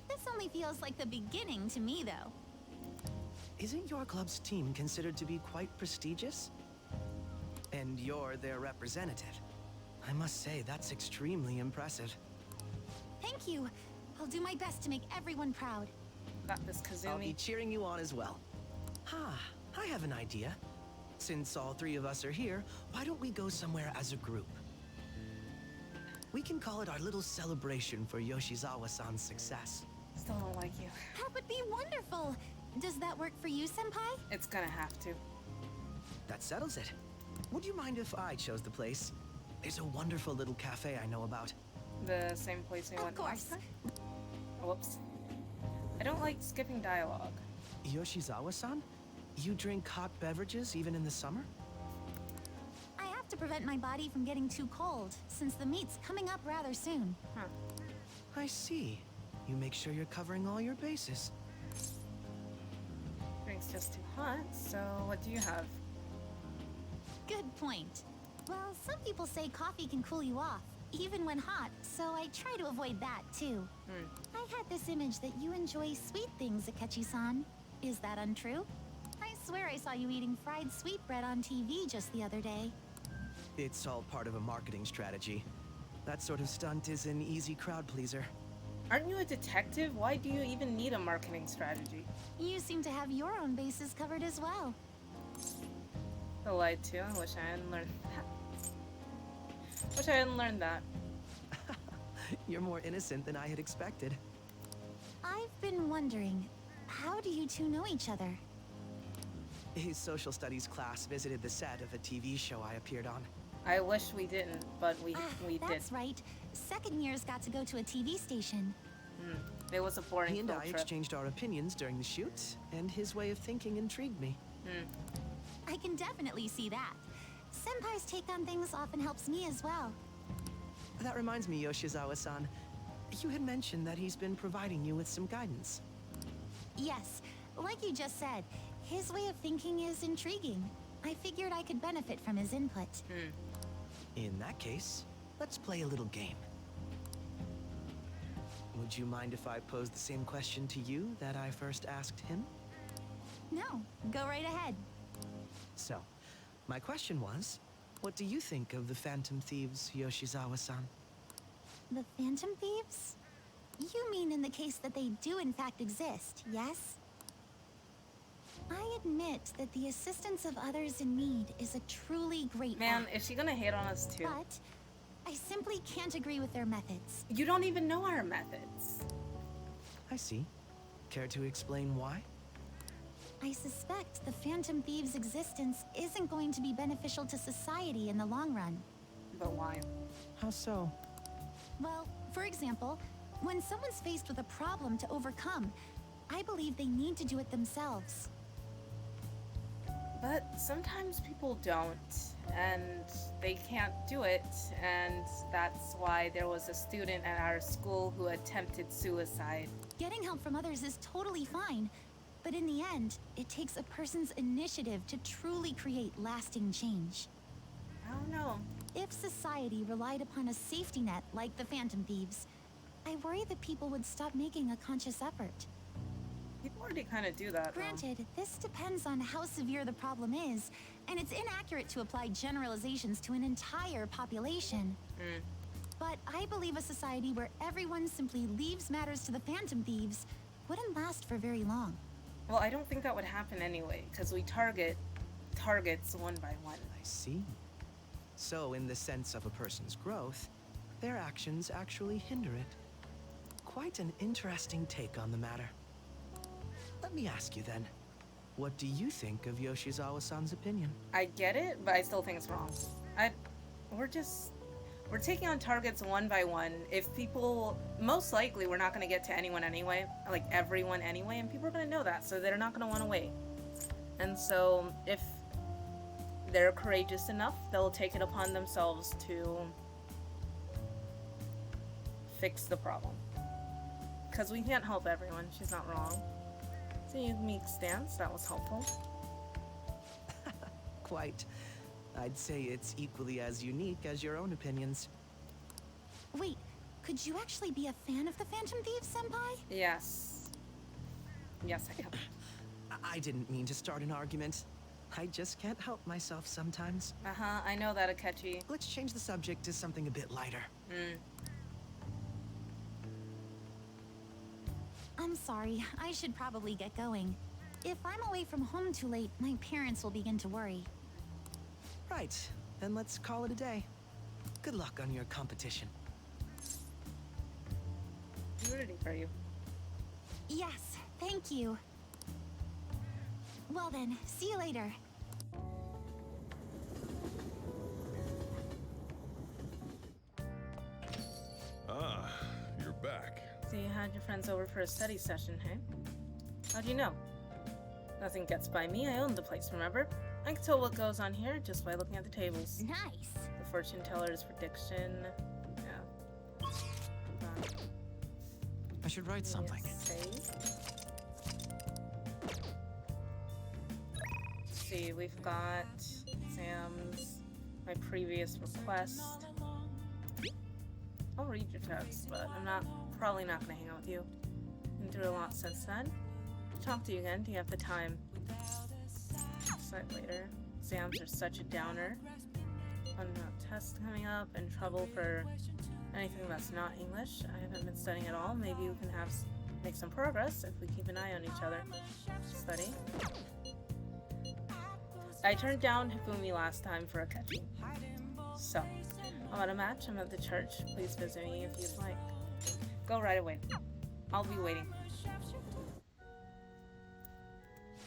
Speaker 2: This only feels like the beginning to me, though.
Speaker 10: Isn't your club's team considered to be quite prestigious? And you're their representative. I must say, that's extremely impressive.
Speaker 2: Thank you. I'll do my best to make everyone proud.
Speaker 1: Got this,
Speaker 10: I'll be
Speaker 1: Kazumi.
Speaker 10: cheering you on as well. I have an idea. Since all three of us are here, why don't we go somewhere as a group? We can call it our little celebration for Yoshizawa-san's success.
Speaker 1: Still don't like you.
Speaker 2: That would be wonderful. Does that work for you, Senpai?
Speaker 1: It's gonna have to.
Speaker 10: That settles it. Would you mind if I chose the place? There's a wonderful little cafe I know about.
Speaker 1: The same place we went last time? Whoops. I don't like skipping dialogue.
Speaker 10: Yoshizawa-san? You drink hot beverages even in the summer?
Speaker 2: I have to prevent my body from getting too cold, since the meet's coming up rather soon.
Speaker 1: Huh.
Speaker 10: I see. You make sure you're covering all your bases.
Speaker 1: Drink's just too hot, so what do you have?
Speaker 2: Good point. Well, some people say coffee can cool you off, even when hot, so I try to avoid that, too. I had this image that you enjoy sweet things, Akechi-san. Is that untrue? I swear I saw you eating fried sweetbread on TV just the other day.
Speaker 10: It's all part of a marketing strategy. That sort of stunt is an easy crowd pleaser.
Speaker 1: Aren't you a detective? Why do you even need a marketing strategy?
Speaker 2: You seem to have your own bases covered as well.
Speaker 1: I lied too. I wish I hadn't learned that. Wish I hadn't learned that.
Speaker 10: You're more innocent than I had expected.
Speaker 2: I've been wondering, how do you two know each other?
Speaker 10: His social studies class visited the set of a TV show I appeared on.
Speaker 1: I wish we didn't, but we did.
Speaker 2: That's right. Second years got to go to a TV station.
Speaker 1: It was a boring
Speaker 10: He and
Speaker 1: field
Speaker 10: I
Speaker 1: trip.
Speaker 10: exchanged our opinions during the shoot, and his way of thinking intrigued me.
Speaker 2: I can definitely see that. Senpai's take on things often helps me as well.
Speaker 10: That reminds me, Yoshizawa-san. You had mentioned that he's been providing you with some guidance.
Speaker 2: Yes, like you just said, his way of thinking is intriguing. I figured I could benefit from his input.
Speaker 10: In that case, let's play a little game. Would you mind if I pose the same question to you that I first asked him?
Speaker 2: No, go right ahead.
Speaker 10: So, my question was, what do you think of the Phantom Thieves, Yoshizawa-san?
Speaker 2: The Phantom Thieves? You mean in the case that they do in fact exist, yes? I admit that the assistance of others in need is a truly great
Speaker 1: Man,
Speaker 2: act.
Speaker 1: is she gonna hate on us too?
Speaker 2: But I simply can't agree with their methods.
Speaker 1: You don't even know our methods.
Speaker 10: I see. Care to explain why?
Speaker 2: I suspect the Phantom Thieves' existence isn't going to be beneficial to society in the long run.
Speaker 1: But why?
Speaker 10: How so?
Speaker 2: Well, for example, when someone's faced with a problem to overcome, I believe they need to do it themselves.
Speaker 1: But sometimes people don't, and they can't do it, and that's why there was a student at our school who attempted suicide.
Speaker 2: Getting help from others is totally fine, But in the end, it takes a person's initiative to truly create lasting change.
Speaker 1: I don't know.
Speaker 2: If society relied upon a safety net like the Phantom Thieves, I worry that people would stop making a conscious effort.
Speaker 1: People already kind of do that.
Speaker 2: Granted, this depends on how severe the problem is, and it's inaccurate to apply generalizations to an entire population. But I believe a society where everyone simply leaves matters to the Phantom Thieves wouldn't last for very long.
Speaker 1: Well, I don't think that would happen anyway, because we target targets one by one.
Speaker 10: I see. So, in the sense of a person's growth, their actions actually hinder it. Quite an interesting take on the matter. Let me ask you then, what do you think of Yoshizawa-san's opinion?
Speaker 1: I get it, but I still think it's wrong. We're taking on targets one by one. If people, most likely we're not going to get to anyone anyway, like everyone anyway, and people are going to know that, so they're not going to want to wait. And so if they're courageous enough, they'll take it upon themselves to fix the problem. Because we can't help everyone, she's not wrong. So unique stance, that was helpful.
Speaker 10: Quite. I'd say it's equally as unique as your own opinions.
Speaker 2: Wait, could you actually be a fan of the Phantom Thieves, Senpai?
Speaker 1: Yes. Yes, I can.
Speaker 10: I didn't mean to start an argument. I just can't help myself sometimes.
Speaker 1: Uh-huh, I know that, Akechi.
Speaker 10: Let's change the subject to something a bit lighter.
Speaker 2: I'm sorry, I should probably get going. If I'm away from home too late, my parents will begin to worry.
Speaker 10: Right, then let's call it a day. Good luck on your competition.
Speaker 1: I'm rooting for you.
Speaker 2: Yes, thank you. Well then, see you later.
Speaker 11: Ah, you're back.
Speaker 1: So you had your friends over for a study session, hey? How'd you know? Nothing gets by me, I own the place, remember? I can tell what goes on here just by looking at the tables.
Speaker 2: Nice.
Speaker 1: The fortune teller's prediction. Yeah.
Speaker 15: I should write something.
Speaker 1: Let's see, we've got Sam's, my previous request. I'll read your text, but I'm probably not gonna hang out with you. Been through a lot since then. Talk to you again. Do you have the time? Decide later. Exams are such a downer. Fun test coming up and trouble for anything that's not English. I haven't been studying at all. Maybe we can make some progress if we keep an eye on each other. Study. I turned down Hifumi last time for Akechi. So, I'm at a match. I'm at the church. Please visit me if you'd like. Go right away. I'll be waiting.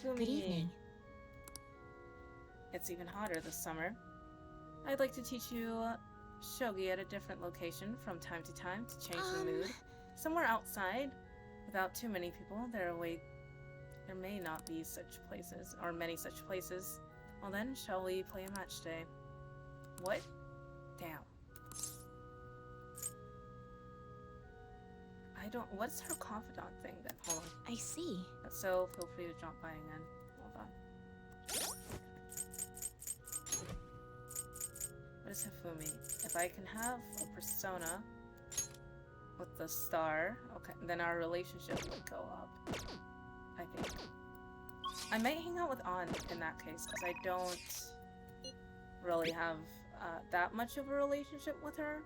Speaker 9: Good evening.
Speaker 1: It's even hotter this summer. I'd like to teach you shogi at a different location from time to time to change the mood. Somewhere outside, without too many people. There may not be such places, or many such places. Well then, shall we play a match day? What? Damn. What's her confidant thing then? Hold on.
Speaker 9: I see.
Speaker 1: So, feel free to drop by again. Hold on. What is Hifumi? If I can have a persona with the star, okay, then our relationship would go up. I think. I might hang out with An in that case, because I don't really have that much of a relationship with her,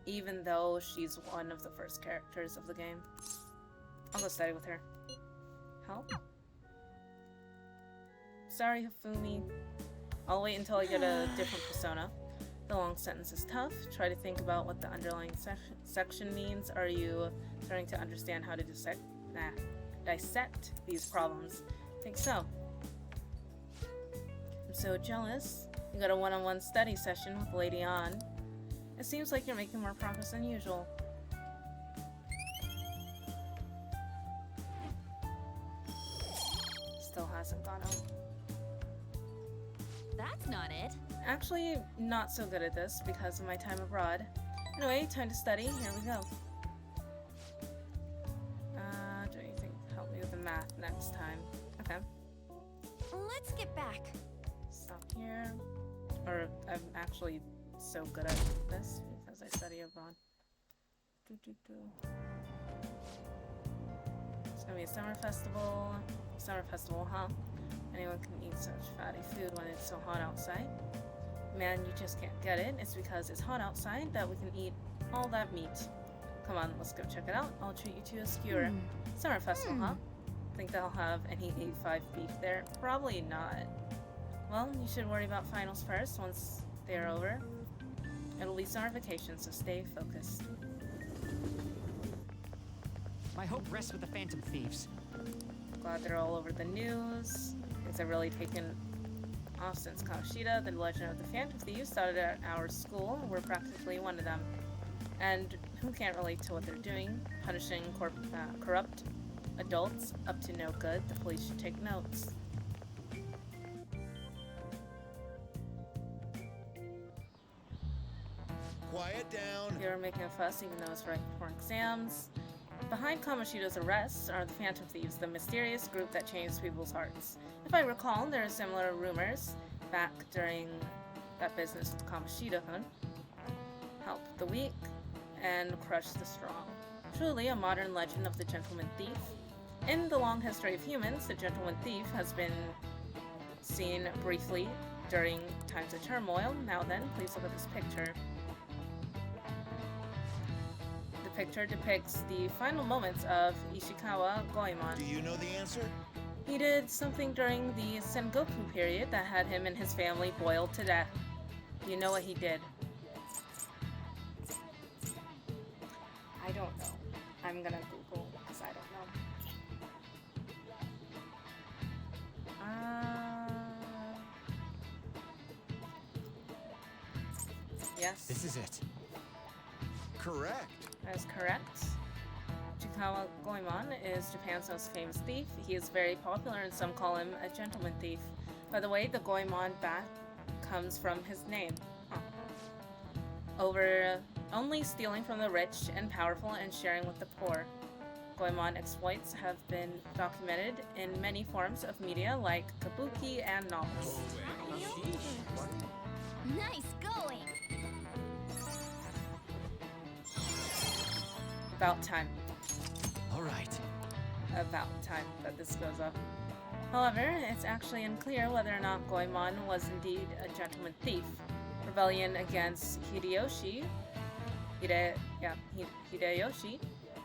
Speaker 1: even though she's one of the first characters of the game. I'll go study with her. Help? Sorry, Hifumi. I'll wait until I get a different persona. The long sentence is tough. Try to think about what the underlying section means. Are you starting to understand how to dissect these problems? I think so. I'm so jealous. You got a one-on-one study session with Lady An. It seems like you're making more progress than usual. Still hasn't gone out.
Speaker 5: That's not it.
Speaker 1: Actually, not so good at this because of my time abroad. Anyway, time to study. Here we go. Do anything to help me with the math next this time. Okay.
Speaker 5: Let's get back.
Speaker 1: Stop here. Or I'm actually so good at this because I study Avon. It's gonna be a summer festival. Summer festival, huh? Anyone can eat such fatty food when it's so hot outside. Man, you just can't get it. It's because it's hot outside that we can eat all that meat. Come on, let's go check it out. I'll treat you to a skewer. Summer festival, huh? Think they'll have any A5 beef there? Probably not. Well, you should worry about finals first once they're over. It'll be summer vacation, so stay focused.
Speaker 18: My hope rests with the Phantom Thieves.
Speaker 1: Glad they're all over the news. Things have really taken off since Kamoshida, the legend of the Phantom Thieves, started at our school. We're practically one of them. And who can't relate to what they're doing? Punishing corrupt adults up to no good. The police should take notes.
Speaker 3: Quiet down.
Speaker 1: You're making a fuss even though it's right before exams. Behind Kamoshida's arrests are the Phantom Thieves, the mysterious group that changed people's hearts. If I recall, there are similar rumors back during that business with Kamoshida-kun. Help the weak and crush the strong. Truly a modern legend of the Gentleman Thief. In the long history of humans, the Gentleman Thief has been seen briefly during times of turmoil. Now then, please look at this picture. The picture depicts the final moments of Ishikawa Goemon.
Speaker 3: Do you know the answer?
Speaker 1: He did something during the Sengoku period that had him and his family boiled to death. You know what he did? I don't know. I'm gonna Google because I don't know. Yes.
Speaker 18: This is it.
Speaker 3: Correct.
Speaker 1: That is correct. Ishikawa Goemon is Japan's most famous thief. He is very popular and some call him a gentleman thief. By the way, the Goemon back comes from his name. Over only stealing from the rich and powerful and sharing with the poor. Goemon exploits have been documented in many forms of media like kabuki and novels.
Speaker 2: Nice going!
Speaker 1: About time.
Speaker 18: All right.
Speaker 1: About time that this goes up. However, it's actually unclear whether or not Goemon was indeed a gentleman thief. Rebellion against Hideyoshi,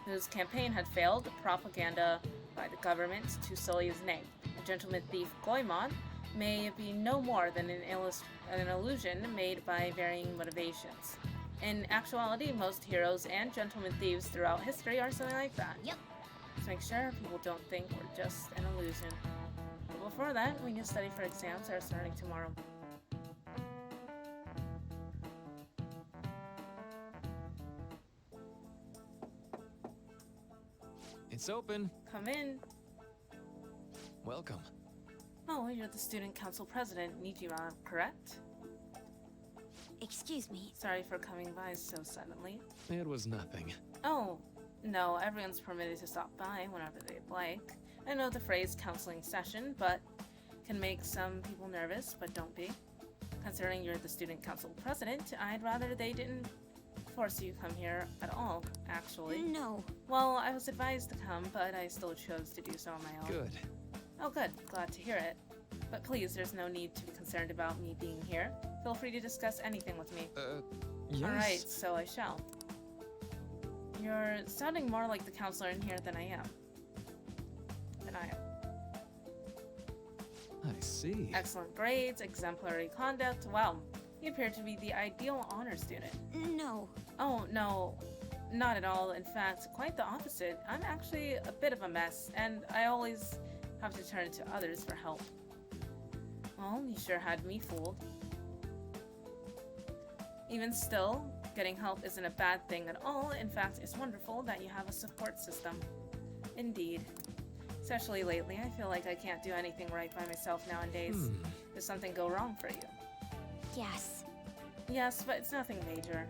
Speaker 1: whose campaign had failed, propaganda by the government to sully his name. The gentleman thief Goemon may be no more than an illusion made by varying motivations. In actuality, most heroes and gentleman thieves throughout history are something like that.
Speaker 2: Yep.
Speaker 1: Let's make sure people don't think we're just an illusion. But before that, we need to study for exams that are starting tomorrow.
Speaker 7: It's open.
Speaker 1: Come in.
Speaker 7: Welcome.
Speaker 1: Oh, you're the student council president, Nijima, correct?
Speaker 9: Excuse me.
Speaker 1: Sorry for coming by so suddenly.
Speaker 7: It was nothing.
Speaker 1: Oh, no, everyone's permitted to stop by whenever they'd like. I know the phrase counseling session, but can make some people nervous, but don't be. Considering you're the student council president, I'd rather they didn't force you to come here at all, actually.
Speaker 9: No.
Speaker 1: Well, I was advised to come, but I still chose to do so on my own.
Speaker 7: Good.
Speaker 1: Oh, good. Glad to hear it. But please, there's no need to be concerned about me being here. Feel free to discuss anything with me.
Speaker 7: Yes.
Speaker 1: Alright, so I shall. You're sounding more like the counselor in here than I am.
Speaker 7: I see.
Speaker 1: Excellent grades, exemplary conduct. Wow, you appear to be the ideal honor student.
Speaker 9: No.
Speaker 1: Oh, no. Not at all. In fact, quite the opposite. I'm actually a bit of a mess, and I always have to turn to others for help. Well, you sure had me fooled. Even still, getting help isn't a bad thing at all. In fact, it's wonderful that you have a support system. Indeed. Especially lately, I feel like I can't do anything right by myself nowadays. Does something go wrong for you?
Speaker 9: Yes.
Speaker 1: Yes, but it's nothing major.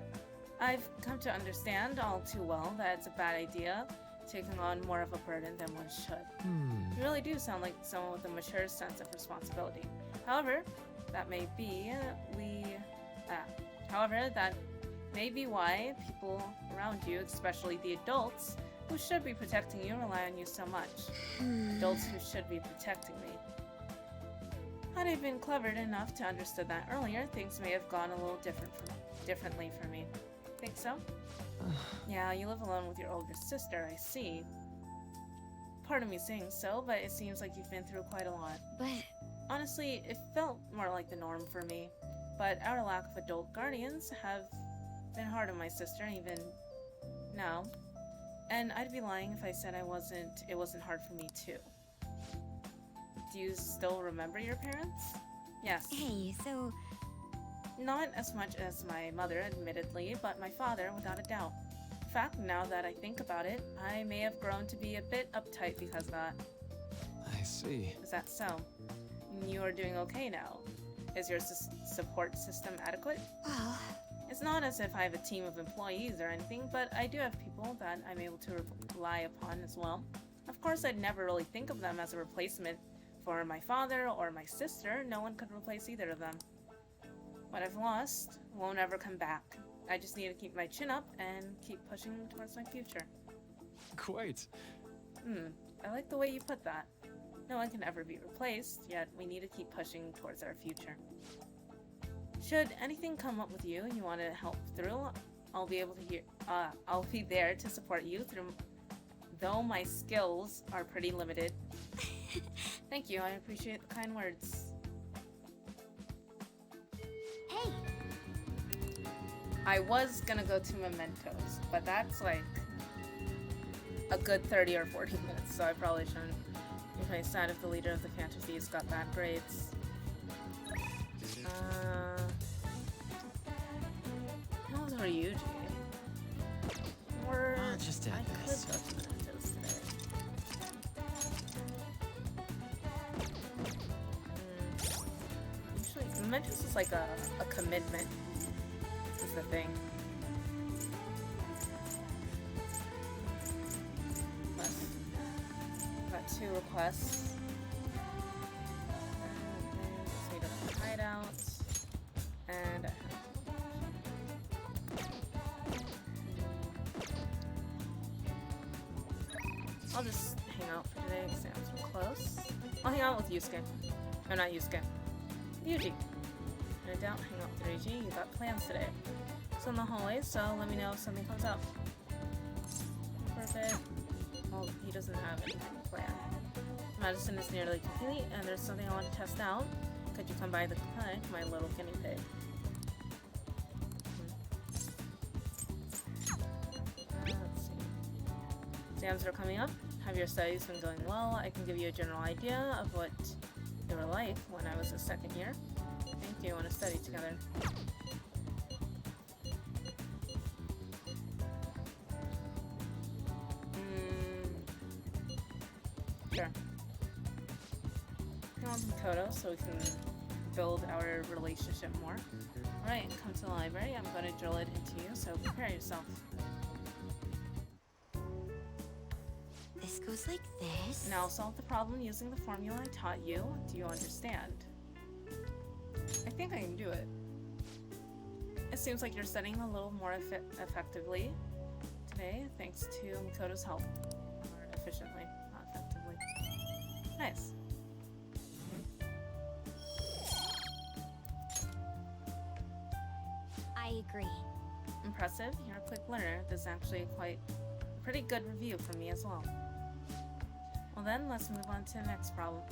Speaker 1: I've come to understand all too well that it's a bad idea taking on more of a burden than one should. You really do sound like someone with a mature sense of responsibility. However, that may be why people around you, especially the adults who should be protecting you, rely on you so much. Adults who should be protecting me. Had I been clever enough to understand that earlier, things may have gone a little differently for me. Think so? Yeah, you live alone with your older sister, I see. Part of me saying so, but it seems like you've been through quite a lot.
Speaker 9: But
Speaker 1: honestly, it felt more like the norm for me. But our lack of adult guardians have been hard on my sister even now. And I'd be lying if I said it wasn't hard for me too. Do you still remember your parents? Yes.
Speaker 9: Hey, so...
Speaker 1: Not as much as my mother, admittedly, but my father, without a doubt. In fact, now that I think about it, I may have grown to be a bit uptight because of that.
Speaker 7: I see.
Speaker 1: Is that so? You are doing okay now. Is your support system adequate?
Speaker 9: Well...
Speaker 1: It's not as if I have a team of employees or anything, but I do have people that I'm able to rely upon as well. Of course, I'd never really think of them as a replacement for my father or my sister. No one could replace either of them. What I've lost won't ever come back. I just need to keep my chin up and keep pushing towards my future.
Speaker 7: Quite.
Speaker 1: I like the way you put that. No one can ever be replaced, yet we need to keep pushing towards our future. Should anything come up with you and you want to help through, I'll be there to support you through, though my skills are pretty limited. Thank you, I appreciate the kind words.
Speaker 9: Hey!
Speaker 1: I was gonna go to Mementos, but that's like a good 30 or 40 minutes, so I probably shouldn't. If I sad if the leader of the Phantom Thieves got bad grades. How's Ryuji? Or
Speaker 10: I'll just add
Speaker 1: I
Speaker 10: this.
Speaker 1: could go to Mementos today. Usually, Mementos is like a commitment. Is the thing. Got 2 requests. Just need a hideout. And I'll just hang out for today. Exams are close. I'll hang out with Yusuke. Oh, not Yusuke. Ryuji. No doubt, hang out with Ryuji. You got plans today. It's in the hallway, so let me know if something comes up. Perfect. Well, he doesn't have anything planned. Medicine is nearly complete, and there's something I want to test out. Could you come by the clinic, my little guinea pig? Let's see. Exams are coming up. Have your studies been going well? I can give you a general idea of what they were like when I was a second year. Thank you. Want to study together? Sure. Come on, Makoto, so we can build our relationship more. Alright, come to the library. I'm going to drill it into you, so prepare yourself.
Speaker 9: This goes like this.
Speaker 1: Now solve the problem using the formula I taught you. Do you understand? I think I can do it. It seems like you're studying a little more effectively today, thanks to Makoto's help. Or efficiently, not effectively. Nice.
Speaker 9: I agree.
Speaker 1: Impressive. You're a quick learner. This is actually quite a pretty good review for me as well. Well then, let's move on to the next problem.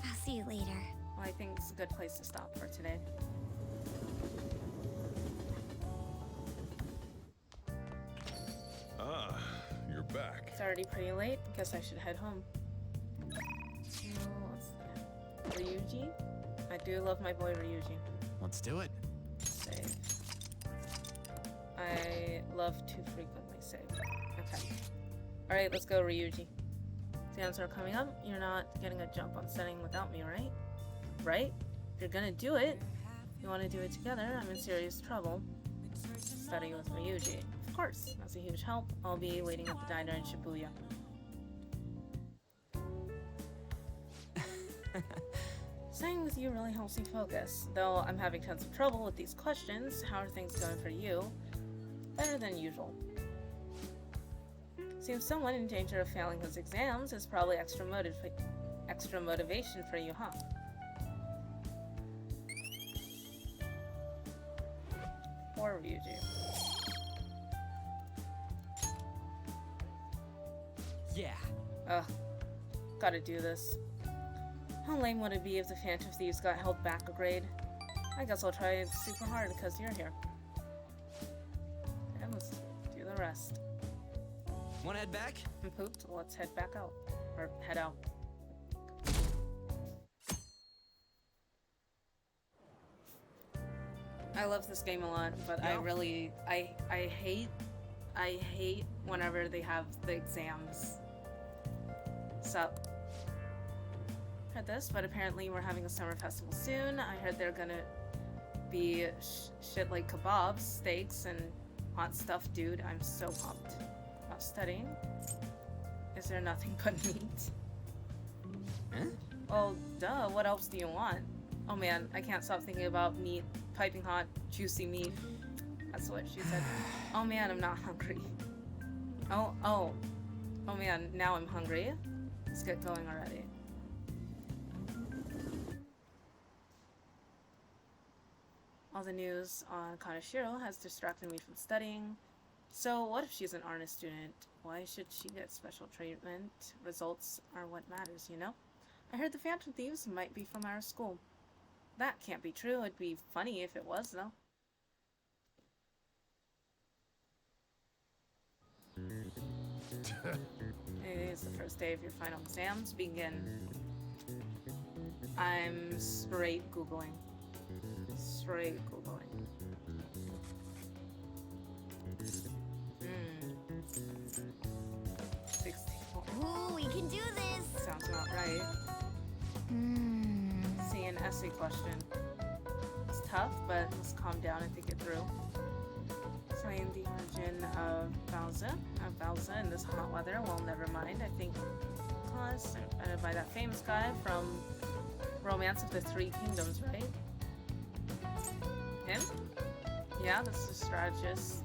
Speaker 9: I'll see you later.
Speaker 1: Well, I think it's a good place to stop for today.
Speaker 11: Ah, you're back.
Speaker 1: It's already pretty late. Guess I should head home. Let's see. Ryuji? I do love my boy Ryuji.
Speaker 10: Let's do it.
Speaker 1: Save. I love to frequently save. Okay. Alright, let's go, Ryuji. Exams are coming up. You're not getting a jump on studying without me, right? Right? If you're gonna do it, you want to do it together, I'm in serious trouble. Studying with Ryuji. Of course. That's a huge help. I'll be waiting at the diner in Shibuya. Staying with you really helps me focus. Though I'm having tons of trouble with these questions, how are things going for you? Better than usual. Seems someone in danger of failing his exams is probably extra motivation for you, huh? Poor Ryuji.
Speaker 4: Yeah.
Speaker 1: Ugh. Gotta do this. How lame would it be if the Phantom Thieves got held back a grade? I guess I'll try super hard because you're here. And let's do the rest.
Speaker 4: Wanna head back?
Speaker 1: I'm pooped. Let's head back out. Or head out. I love this game a lot, but I really I hate whenever they have the exams. Sup. Heard this, but apparently we're having a summer festival soon. I heard they're gonna be shit like kebabs, steaks, and hot stuff, dude. I'm so pumped. About studying. Is there nothing but meat?
Speaker 4: Huh?
Speaker 1: Well, duh, what else do you want? Oh man, I can't stop thinking about meat. Piping hot, juicy meat. That's what she said. Oh man, I'm not hungry. Oh man, now I'm hungry. Let's get going already. All the news on Kaneshiro has distracted me from studying. So what if she's an honest student? Why should she get special treatment? Results are what matters, you know? I heard the Phantom Thieves might be from our school. That can't be true. It'd be funny if it was, though. It's the first day of your final exams. Begin. I'm straight Googling. Straight Googling. 64.
Speaker 2: Ooh, we can do this!
Speaker 1: Sounds about right. See an essay question. It's tough, but let's calm down and think it through. Explain the origin of Bowser in this hot weather. Well, never mind. I think class invented by that famous guy from Romance of the Three Kingdoms, right? Him? Yeah, that's the strategist.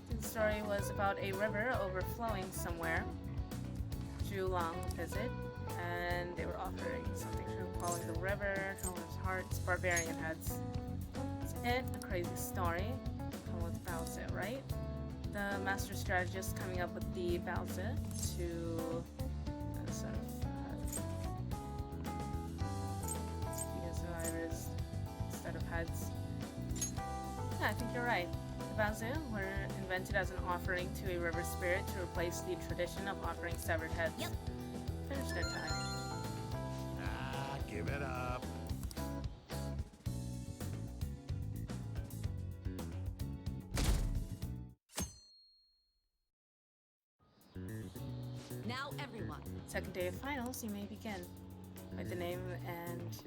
Speaker 1: The story was about a river overflowing somewhere. Zhulang visit, and they were offering something from calling the river, Homer's hearts, barbarian heads. That's it, a crazy story. Come with Bowser, right? The master strategist coming up with the Bowser to sort of survivors instead of heads. Yeah, I think you're right. The Bowser were invented as an offering to a river spirit to replace the tradition of offering severed heads.
Speaker 2: Yep.
Speaker 1: Finished in time.
Speaker 3: Ah, give it up.
Speaker 5: Now everyone.
Speaker 1: Second day of finals, you may begin. Write the name and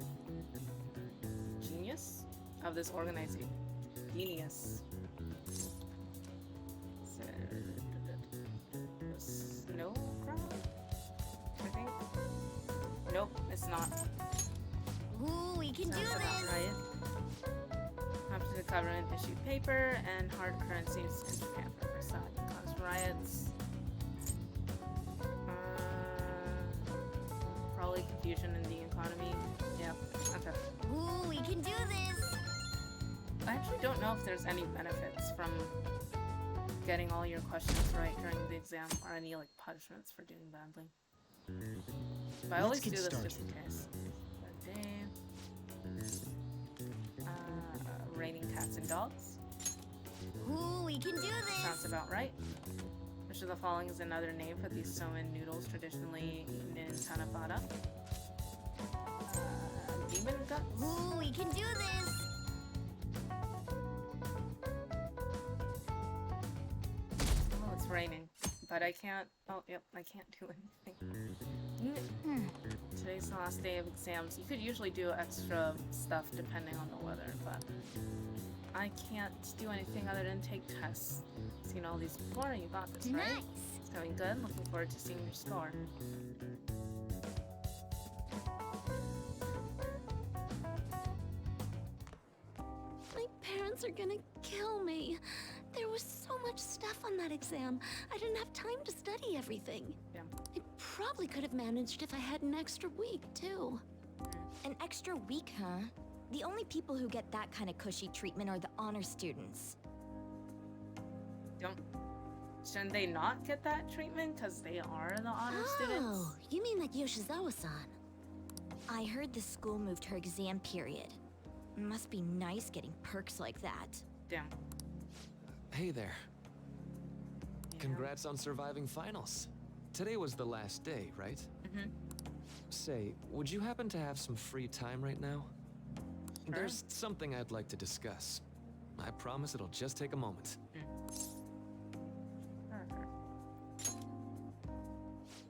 Speaker 1: genius of this organizing. Genius. Snow crowd? I think. Nope, it's not.
Speaker 2: Ooh, we can do
Speaker 1: Sounds about
Speaker 2: this!
Speaker 1: right. After the government issued paper and hard currencies in Japan for the first time caused riots. Probably confusion in the economy. Yep. Okay.
Speaker 2: Ooh, we can do this!
Speaker 1: I actually don't know if there's any benefits from getting all your questions right during the exam, or any like punishments for doing badly. But I always do this just in case. That day. Raining cats and dogs.
Speaker 2: Ooh, we can do this!
Speaker 1: Sounds about right. Which of the following is another name for these somen noodles traditionally eaten in Tanabata? Demon guts?
Speaker 2: Ooh, we can do this!
Speaker 1: Oh, it's raining. But I can't... Oh, yep, I can't do anything. Today's the last day of exams. You could usually do extra stuff depending on the weather, but I can't do anything other than take tests. Seen all these before, you got this, right?
Speaker 2: Nice.
Speaker 1: It's going good. Looking forward to seeing your score.
Speaker 5: My parents are gonna kill me. There was so much stuff on that exam. I didn't have time to study everything.
Speaker 1: Yeah.
Speaker 5: I probably could have managed if I had an extra week, too.
Speaker 9: An extra week, huh? The only people who get that kind of cushy treatment are the honor students.
Speaker 1: Shouldn't they not get that treatment because they are the honor students?
Speaker 5: Oh, you mean like Yoshizawa-san?
Speaker 9: I heard the school moved her exam period. Must be nice getting perks like that.
Speaker 1: Damn.
Speaker 19: Hey there. Congrats on surviving finals. Today was the last day, right?
Speaker 1: Mm-hmm.
Speaker 19: Say, would you happen to have some free time right now?
Speaker 1: Sure.
Speaker 19: There's something I'd like to discuss. I promise it'll just take a moment.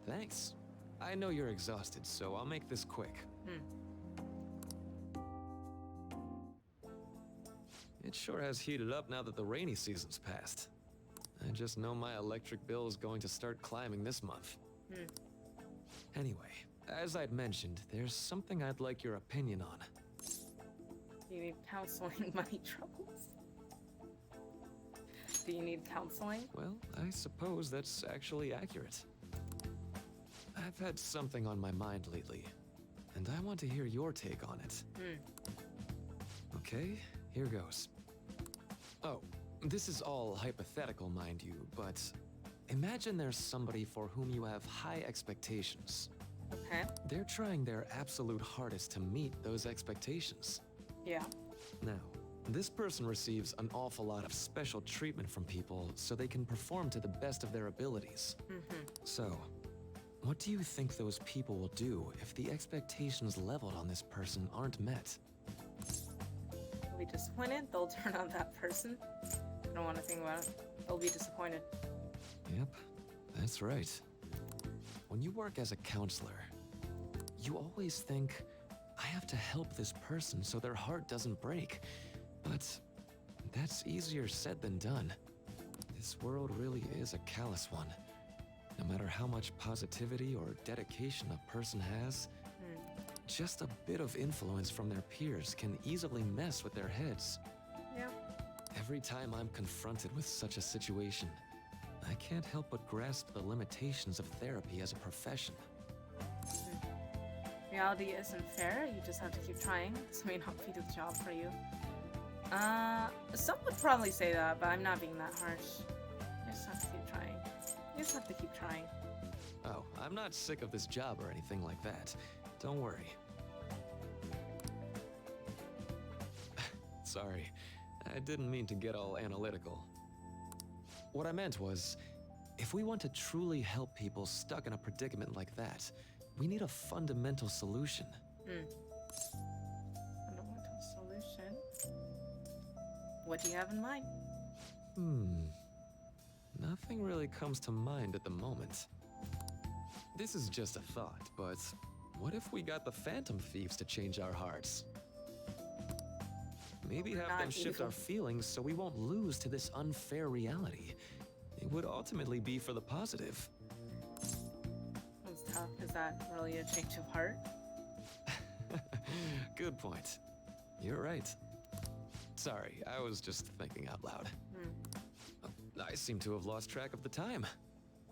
Speaker 19: Thanks. I know you're exhausted, so I'll make this quick. It sure has heated up now that the rainy season's passed. I just know my electric bill is going to start climbing this month. Anyway, as I'd mentioned, there's something I'd like your opinion on.
Speaker 1: You need counseling money troubles? Do you need counseling?
Speaker 19: Well, I suppose that's actually accurate. I've had something on my mind lately, and I want to hear your take on it. Okay, here goes. Oh, this is all hypothetical, mind you, but imagine there's somebody for whom you have high expectations.
Speaker 1: Okay.
Speaker 19: They're trying their absolute hardest to meet those expectations.
Speaker 1: Yeah.
Speaker 19: Now, this person receives an awful lot of special treatment from people so they can perform to the best of their abilities. So, what do you think those people will do if the expectations leveled on this person aren't met?
Speaker 1: They'll be disappointed. They'll turn on that person. I don't want to think about it. They'll be disappointed.
Speaker 19: Yep, that's right. When you work as a counselor, you always think, I have to help this person so their heart doesn't break. But that's easier said than done. This world really is a callous one. No matter how much positivity or dedication a person has, just a bit of influence from their peers can easily mess with their heads.
Speaker 1: Yeah.
Speaker 19: Every time I'm confronted with such a situation, I can't help but grasp the limitations of therapy as a profession.
Speaker 1: Reality isn't fair. You just have to keep trying. This may not be the job for you. Some would probably say that, but I'm not being that harsh. You just have to keep trying. You just have to keep trying.
Speaker 19: Oh, I'm not sick of this job or anything like that. Don't worry. Sorry, I didn't mean to get all analytical. What I meant was, if we want to truly help people stuck in a predicament like that, we need a fundamental solution.
Speaker 1: Fundamental solution? What do you have in mind?
Speaker 19: Nothing really comes to mind at the moment. This is just a thought, but what if we got the Phantom Thieves to change our hearts? Maybe have them shift our feelings so we won't lose to this unfair reality. It would ultimately be for the positive.
Speaker 1: That's tough. Is that really a change of heart?
Speaker 19: Good point. You're right. Sorry, I was just thinking out loud. I seem to have lost track of the time.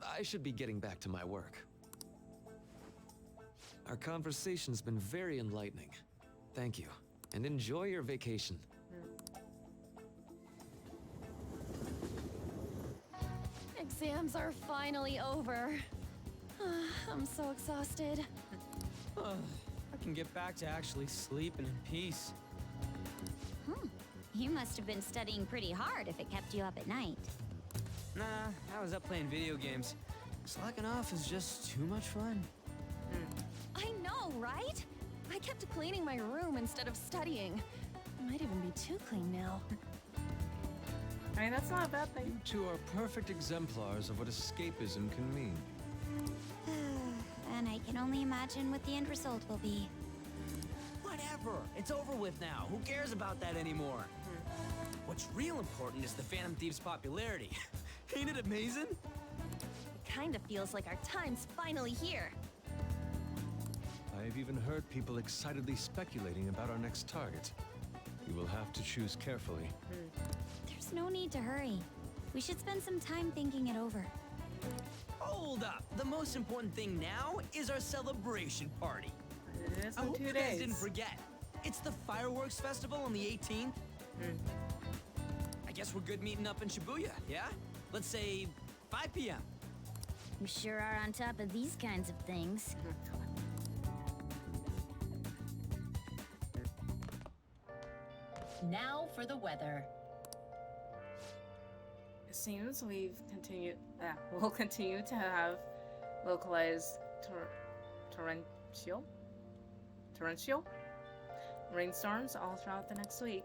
Speaker 19: I should be getting back to my work. Our conversation's been very enlightening. Thank you, and enjoy your vacation.
Speaker 5: Exams are finally over. I'm so exhausted.
Speaker 4: I can get back to actually sleeping in peace.
Speaker 9: You must have been studying pretty hard if it kept you up at night.
Speaker 4: Nah, I was up playing video games. Slacking off is just too much fun.
Speaker 5: I know, right? I kept cleaning my room instead of studying. It might even be too clean now.
Speaker 1: I mean, that's not a bad thing.
Speaker 7: You two are perfect exemplars of what escapism can mean.
Speaker 9: And I
Speaker 8: can only imagine what the end result will be.
Speaker 4: Whatever. It's over with now. Who cares about that anymore? What's real important is the Phantom Thieves' popularity. Ain't it amazing?
Speaker 5: It kind of feels like our time's finally here.
Speaker 7: I've even heard people excitedly speculating about our next target. You will have to choose carefully.
Speaker 8: There's no need to hurry. We should spend some time thinking it over.
Speaker 4: Hold up. The most important thing now is our celebration party.
Speaker 1: It is
Speaker 4: I
Speaker 1: in
Speaker 4: hope
Speaker 1: 2
Speaker 4: you guys
Speaker 1: days.
Speaker 4: didn't forget. It's the fireworks festival on the 18th. I guess we're good meeting up in Shibuya, yeah? Let's say 5 p.m.
Speaker 8: We sure are on top of these kinds of things.
Speaker 20: Now for the weather.
Speaker 1: It seems we'll continue to have localized torrential rainstorms all throughout the next week.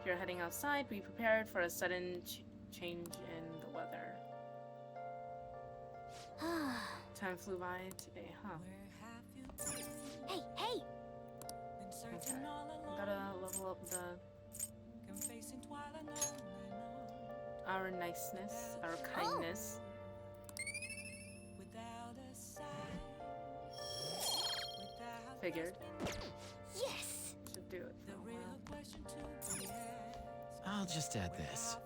Speaker 1: If you're heading outside, be prepared for a sudden change in the weather. Time flew by today, huh?
Speaker 8: Hey, hey!
Speaker 1: Okay. Gotta level up our niceness, our kindness. Figured.
Speaker 8: Yes!
Speaker 1: Should do it for a while.
Speaker 19: I'll just add this.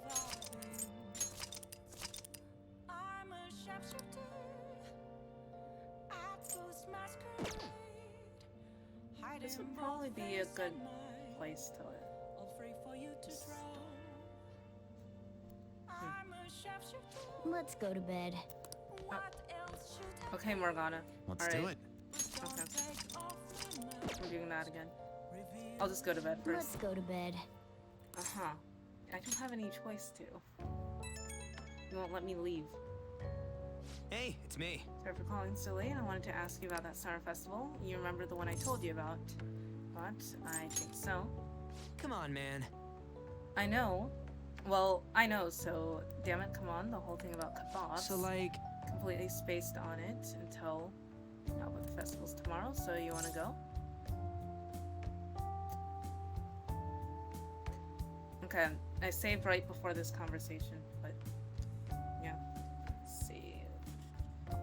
Speaker 1: This would probably be a good place to live.
Speaker 8: Let's go to bed.
Speaker 1: Okay, Morgana.
Speaker 19: Let's
Speaker 1: All
Speaker 19: do
Speaker 1: right.
Speaker 19: it.
Speaker 1: Okay. We're doing that again. I'll just go to bed first.
Speaker 8: Let's go to bed.
Speaker 1: Uh-huh. I don't have any choice to. You won't let me leave.
Speaker 4: Hey, it's me.
Speaker 1: Sorry for calling so late. I wanted to ask you about that summer festival. You remember the one I told you about? But I think so.
Speaker 4: Come on, man.
Speaker 1: I know. Well, I know, so damn it, come on. The whole thing about kebabs.
Speaker 4: So, like...
Speaker 1: Completely spaced on it until... Now, but the festival's tomorrow, so you want to go? Okay, I saved right before this conversation, but... Yeah. Let's see...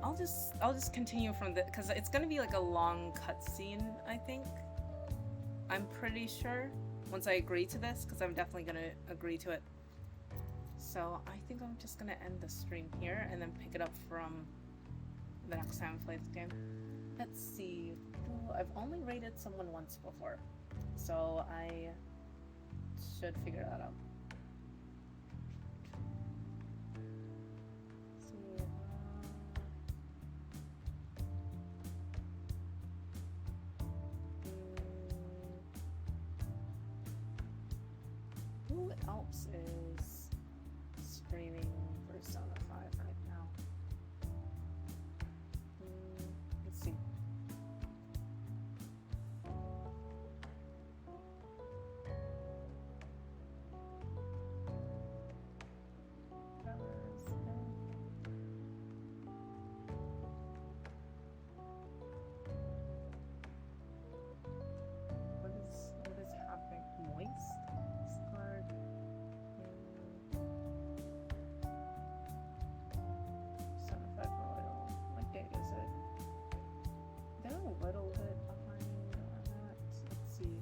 Speaker 1: I'll just continue from the... Because it's gonna be like a long cutscene, I think. I'm pretty sure. Once I agree to this, because I'm definitely gonna agree to it. So I think I'm just gonna end the stream here and then pick it up from the next time I play this game. Let's see. Ooh, I've only rated someone once before, so I should figure that out. Let's see. Who else is streaming Persona 5 right now? Let's see. What is happening? Moist? Scarred? Persona 5 Royal. What date is it? They're a little bit behind on that. Let's see.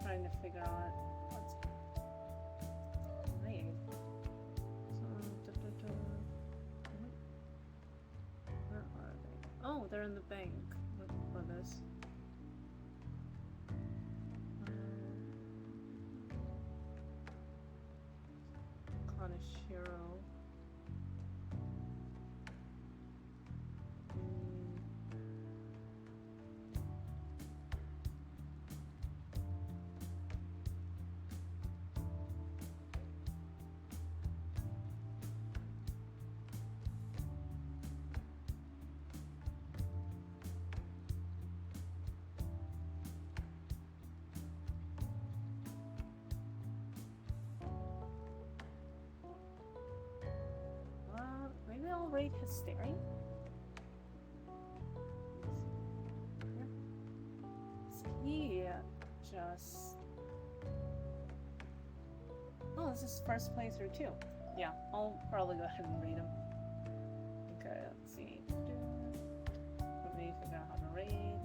Speaker 1: Trying to figure out what's playing. Where are they? Oh, they're in the bank. Look for this. Kaneshiro. rate Hysteri? He just... Oh, this is first playthrough too. Yeah, I'll probably go ahead and read him. Okay, let's see. Let me figure out how to raid.